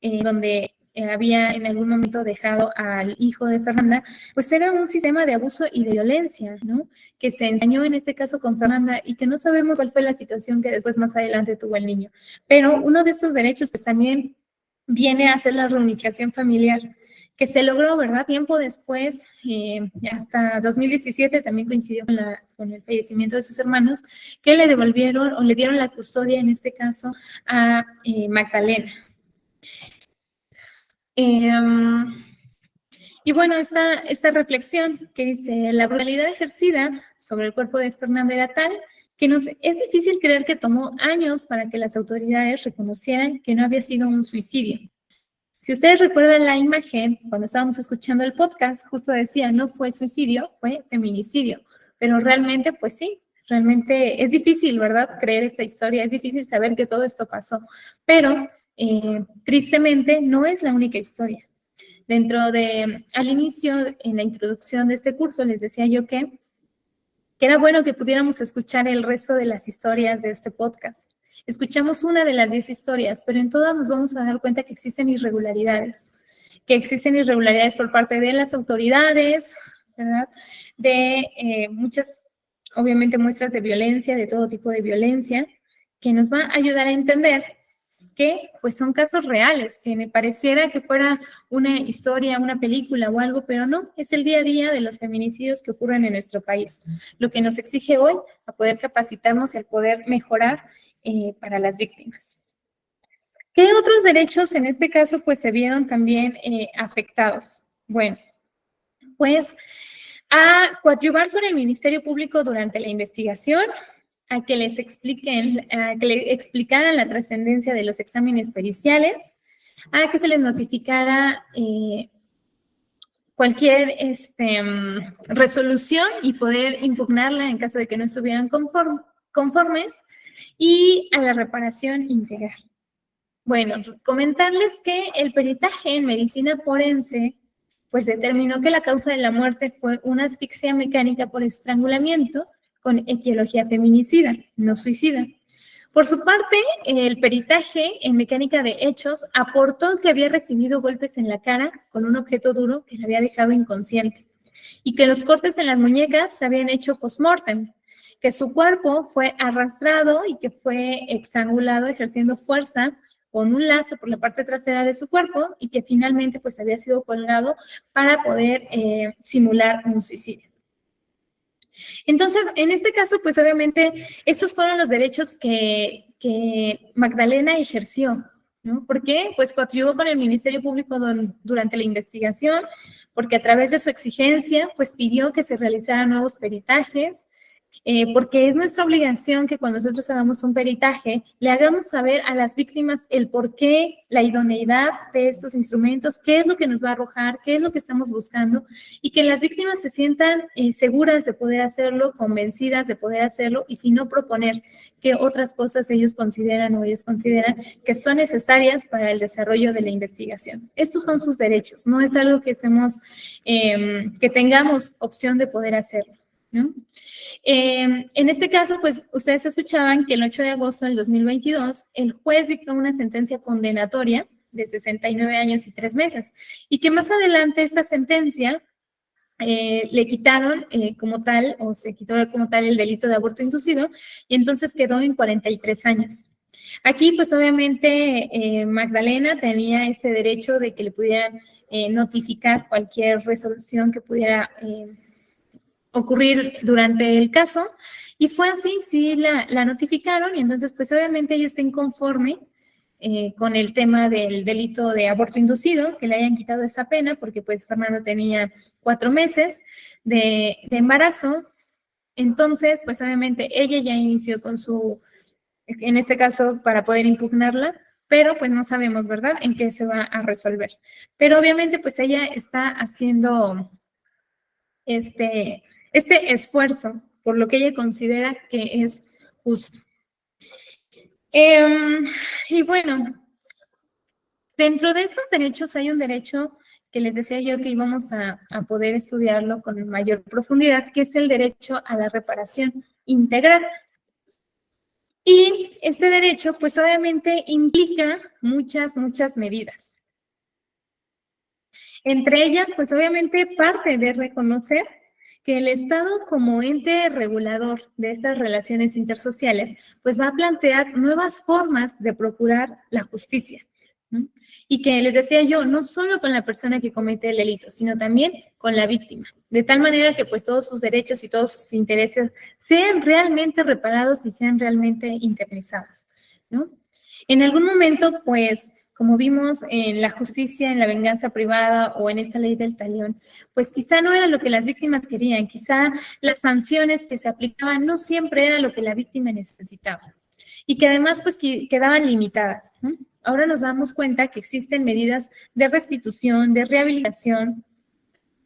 donde había en algún momento dejado al hijo de Fernanda, pues era un sistema de abuso y de violencia, ¿no? Que se ensañó en este caso con Fernanda y que no sabemos cuál fue la situación que después más adelante tuvo el niño. Pero uno de estos derechos pues también viene a ser la reunificación familiar, que se logró, ¿verdad? Tiempo después, hasta 2017 también coincidió con el fallecimiento de sus hermanos, que le devolvieron o le dieron la custodia, en este caso, a Magdalena. Y bueno, esta reflexión que dice, la brutalidad ejercida sobre el cuerpo de Fernanda era tal que es difícil creer que tomó años para que las autoridades reconocieran que no había sido un suicidio. Si ustedes recuerdan la imagen, cuando estábamos escuchando el podcast, justo decía, no fue suicidio, fue feminicidio. Pero realmente, pues sí, realmente es difícil, ¿verdad? Creer esta historia, es difícil saber que todo esto pasó. Pero, tristemente, no es la única historia. Al inicio, en la introducción de este curso, les decía yo que era bueno que pudiéramos escuchar el resto de las historias de este podcast. Escuchamos una de las 10 historias, pero en todas nos vamos a dar cuenta que existen irregularidades por parte de las autoridades, ¿verdad? De muchas, obviamente, muestras de violencia, de todo tipo de violencia, que nos va a ayudar a entender que pues son casos reales, que me pareciera que fuera una historia, una película o algo, pero no, es el día a día de los feminicidios que ocurren en nuestro país, lo que nos exige hoy a poder capacitarnos y al poder mejorar para las víctimas. ¿Qué otros derechos en este caso pues se vieron también afectados? Bueno, pues a coadyuvar con el Ministerio Público durante la investigación, a que les explicaran la trascendencia de los exámenes periciales, a que se les notificara cualquier resolución y poder impugnarla en caso de que no estuvieran conformes, y a la reparación integral. Bueno, comentarles que el peritaje en medicina forense pues determinó que la causa de la muerte fue una asfixia mecánica por estrangulamiento con etiología feminicida, no suicida. Por su parte, el peritaje en mecánica de hechos aportó que había recibido golpes en la cara con un objeto duro que la había dejado inconsciente y que los cortes en las muñecas se habían hecho post-mortem, que su cuerpo fue arrastrado y que fue estrangulado ejerciendo fuerza con un lazo por la parte trasera de su cuerpo y que finalmente pues había sido colgado para poder simular un suicidio. Entonces, en este caso, pues obviamente, estos fueron los derechos que Magdalena ejerció, ¿no? ¿Por qué? Pues coadyuvó con el Ministerio Público durante la investigación, porque a través de su exigencia, pues pidió que se realizaran nuevos peritajes, porque es nuestra obligación que cuando nosotros hagamos un peritaje, le hagamos saber a las víctimas el por qué, la idoneidad de estos instrumentos, qué es lo que nos va a arrojar, qué es lo que estamos buscando, y que las víctimas se sientan seguras de poder hacerlo, convencidas de poder hacerlo, y si no, proponer qué otras cosas ellos consideran o ellos consideran que son necesarias para el desarrollo de la investigación. Estos son sus derechos, no es algo que que tengamos opción de poder hacerlo, ¿no? En este caso, pues ustedes escuchaban que el 8 de agosto del 2022 el juez dictó una sentencia condenatoria de 69 años y 3 meses. Y que más adelante esta sentencia le quitaron como tal, o se quitó como tal el delito de aborto inducido, y entonces quedó en 43 años. Aquí, pues obviamente, Magdalena tenía este derecho de que le pudieran notificar cualquier resolución que pudiera ocurrir durante el caso, y fue así, sí la notificaron, y entonces, pues obviamente ella está inconforme con el tema del delito de aborto inducido, que le hayan quitado esa pena, porque pues Fernando tenía 4 meses de embarazo. Entonces, pues obviamente ella ya inició con su, en este caso, para poder impugnarla, pero pues no sabemos, ¿verdad?, en qué se va a resolver. Pero obviamente pues ella está haciendo este esfuerzo por lo que ella considera que es justo. Y bueno, dentro de estos derechos hay un derecho que les decía yo que íbamos a poder estudiarlo con mayor profundidad, que es el derecho a la reparación integral. Y este derecho, pues obviamente implica muchas medidas. Entre ellas, pues obviamente parte de reconocer que el Estado como ente regulador de estas relaciones intersociales, pues va a plantear nuevas formas de procurar la justicia, ¿no? Y que les decía yo, no solo con la persona que comete el delito, sino también con la víctima, de tal manera que pues todos sus derechos y todos sus intereses sean realmente reparados y sean realmente indemnizados, ¿no? En algún momento, pues, como vimos en la justicia, en la venganza privada o en esta ley del talión, pues quizá no era lo que las víctimas querían, quizá las sanciones que se aplicaban no siempre era lo que la víctima necesitaba y que además pues quedaban limitadas, ¿no? Ahora nos damos cuenta que existen medidas de restitución, de rehabilitación,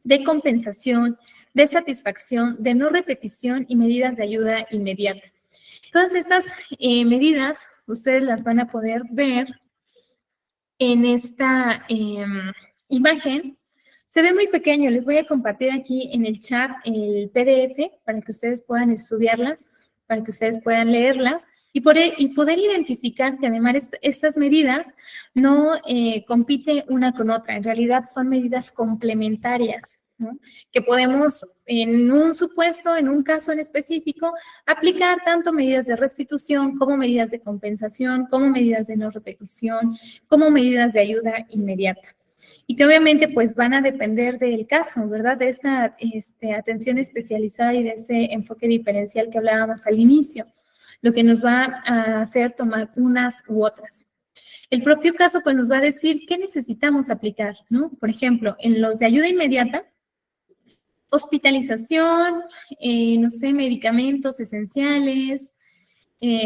de compensación, de satisfacción, de no repetición y medidas de ayuda inmediata. Todas estas medidas ustedes las van a poder ver en esta imagen. Se ve muy pequeño, les voy a compartir aquí en el chat el PDF para que ustedes puedan estudiarlas, para que ustedes puedan leerlas y poder identificar que además estas medidas no compiten una con otra, en realidad son medidas complementarias, ¿no? Que podemos en un supuesto, en un caso en específico, aplicar tanto medidas de restitución como medidas de compensación, como medidas de no repetición, como medidas de ayuda inmediata. Y que obviamente pues van a depender del caso, ¿verdad? De esta atención especializada y de ese enfoque diferencial que hablábamos al inicio, lo que nos va a hacer tomar unas u otras. El propio caso pues nos va a decir qué necesitamos aplicar, ¿no? Por ejemplo, en los de ayuda inmediata, hospitalización, no sé, medicamentos esenciales,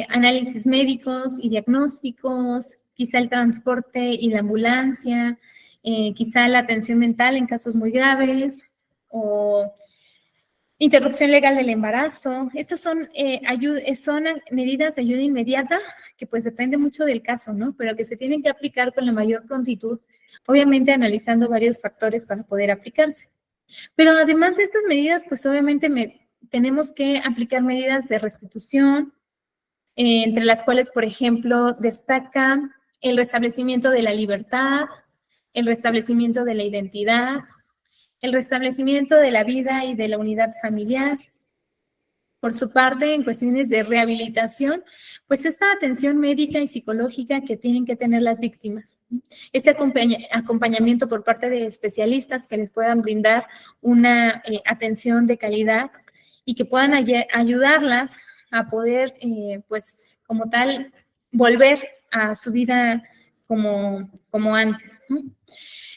análisis médicos y diagnósticos, quizá el transporte y la ambulancia, quizá la atención mental en casos muy graves, o interrupción legal del embarazo. Estas son medidas de ayuda inmediata que pues depende mucho del caso, ¿no? Pero que se tienen que aplicar con la mayor prontitud, obviamente analizando varios factores para poder aplicarse. Pero además de estas medidas, pues obviamente tenemos que aplicar medidas de restitución, entre las cuales, por ejemplo, destaca el restablecimiento de la libertad, el restablecimiento de la identidad, el restablecimiento de la vida y de la unidad familiar. Por su parte, en cuestiones de rehabilitación, pues esta atención médica y psicológica que tienen que tener las víctimas, este acompañamiento por parte de especialistas que les puedan brindar una atención de calidad y que puedan ayudarlas a poder, pues, como tal, volver a su vida como antes, ¿no?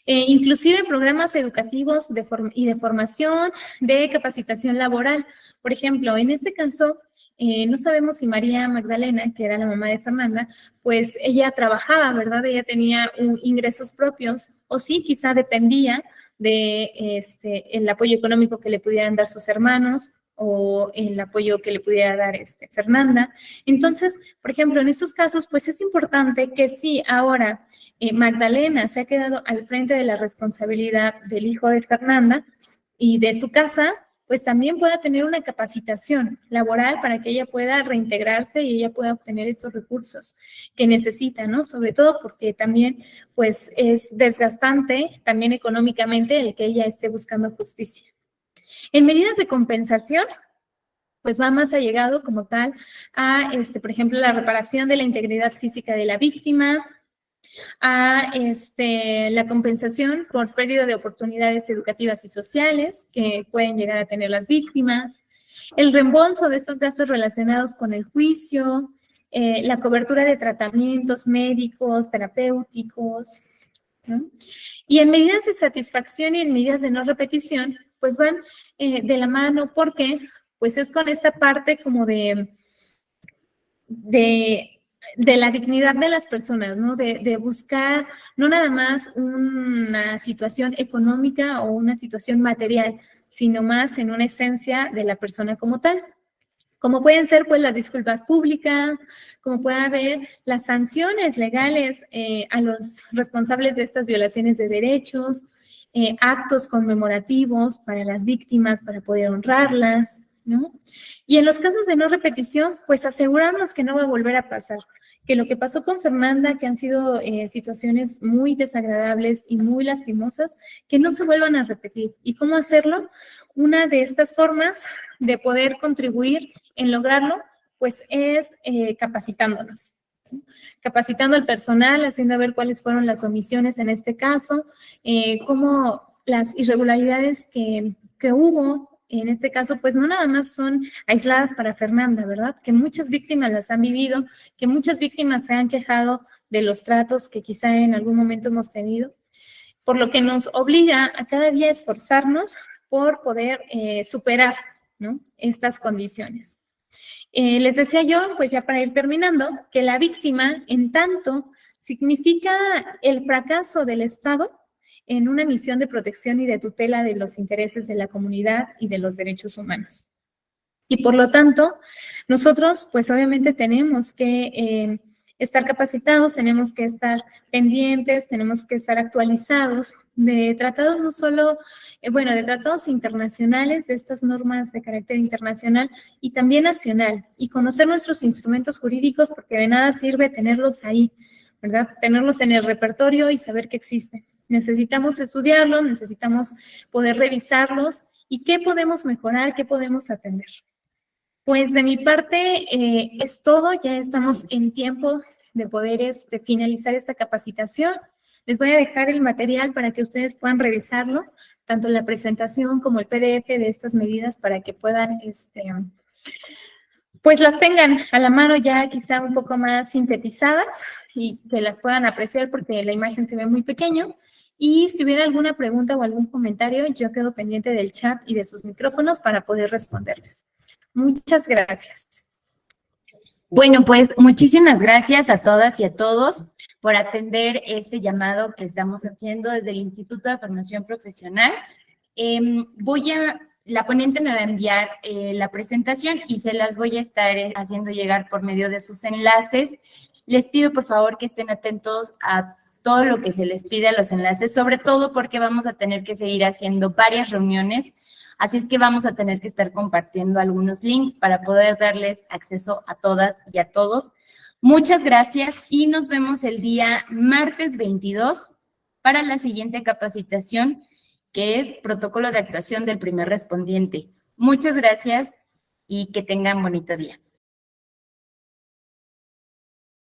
Inclusive programas educativos y de formación, de capacitación laboral. Por ejemplo, en este caso, no sabemos si María Magdalena, que era la mamá de Fernanda, pues ella trabajaba, ¿verdad? Ella tenía ingresos propios, o sí, quizá dependía de el apoyo económico que le pudieran dar sus hermanos o el apoyo que le pudiera dar Fernanda. Entonces, por ejemplo, en estos casos, pues es importante que sí, ahora Magdalena se ha quedado al frente de la responsabilidad del hijo de Fernanda y de su casa, pues también pueda tener una capacitación laboral para que ella pueda reintegrarse y ella pueda obtener estos recursos que necesita, ¿no? Sobre todo porque también, pues, es desgastante también económicamente el que ella esté buscando justicia. En medidas de compensación, pues va más allegado como tal a, por ejemplo, la reparación de la integridad física de la víctima, a la compensación por pérdida de oportunidades educativas y sociales que pueden llegar a tener las víctimas, el reembolso de estos gastos relacionados con el juicio, la cobertura de tratamientos médicos, terapéuticos, ¿no? Y en medidas de satisfacción y en medidas de no repetición, pues van de la mano porque pues es con esta parte como de la dignidad de las personas, ¿no? De buscar no nada más una situación económica o una situación material, sino más en una esencia de la persona como tal. Como pueden ser, pues, las disculpas públicas, como puede haber las sanciones legales a los responsables de estas violaciones de derechos, actos conmemorativos para las víctimas, para poder honrarlas, ¿no? Y en los casos de no repetición, pues asegurarnos que no va a volver a pasar, que lo que pasó con Fernanda, que han sido situaciones muy desagradables y muy lastimosas, que no se vuelvan a repetir. ¿Y cómo hacerlo? Una de estas formas de poder contribuir en lograrlo, pues es capacitándonos. Capacitando al personal, haciendo ver cuáles fueron las omisiones en este caso, cómo las irregularidades que hubo en este caso, pues no nada más son aisladas para Fernanda, ¿verdad? Que muchas víctimas las han vivido, que muchas víctimas se han quejado de los tratos que quizá en algún momento hemos tenido, por lo que nos obliga a cada día esforzarnos por poder superar, ¿no?, estas condiciones. Les decía yo, pues ya para ir terminando, que la víctima, en tanto, significa el fracaso del Estado en una misión de protección y de tutela de los intereses de la comunidad y de los derechos humanos. Y por lo tanto, nosotros, pues obviamente tenemos que estar capacitados, tenemos que estar pendientes, tenemos que estar actualizados de tratados no solo, de tratados internacionales, de estas normas de carácter internacional y también nacional, y conocer nuestros instrumentos jurídicos, porque de nada sirve tenerlos ahí, ¿verdad? Tenerlos en el repertorio y saber que existen. Necesitamos estudiarlos, necesitamos poder revisarlos y qué podemos mejorar, qué podemos atender. Pues de mi parte es todo, ya estamos en tiempo de poder finalizar esta capacitación. Les voy a dejar el material para que ustedes puedan revisarlo, tanto la presentación como el PDF de estas medidas para que puedan, pues las tengan a la mano ya quizá un poco más sintetizadas y que las puedan apreciar porque la imagen se ve muy pequeño. Y si hubiera alguna pregunta o algún comentario, yo quedo pendiente del chat y de sus micrófonos para poder responderles. Muchas gracias. Bueno, pues muchísimas gracias a todas y a todos por atender este llamado que estamos haciendo desde el Instituto de Formación Profesional. La ponente me va a enviar la presentación y se las voy a estar haciendo llegar por medio de sus enlaces. Les pido por favor que estén atentos a todo lo que se les pide a los enlaces, sobre todo porque vamos a tener que seguir haciendo varias reuniones, así es que vamos a tener que estar compartiendo algunos links para poder darles acceso a todas y a todos. Muchas gracias y nos vemos el día martes 22 para la siguiente capacitación, que es protocolo de actuación del primer respondiente. Muchas gracias y que tengan bonito día.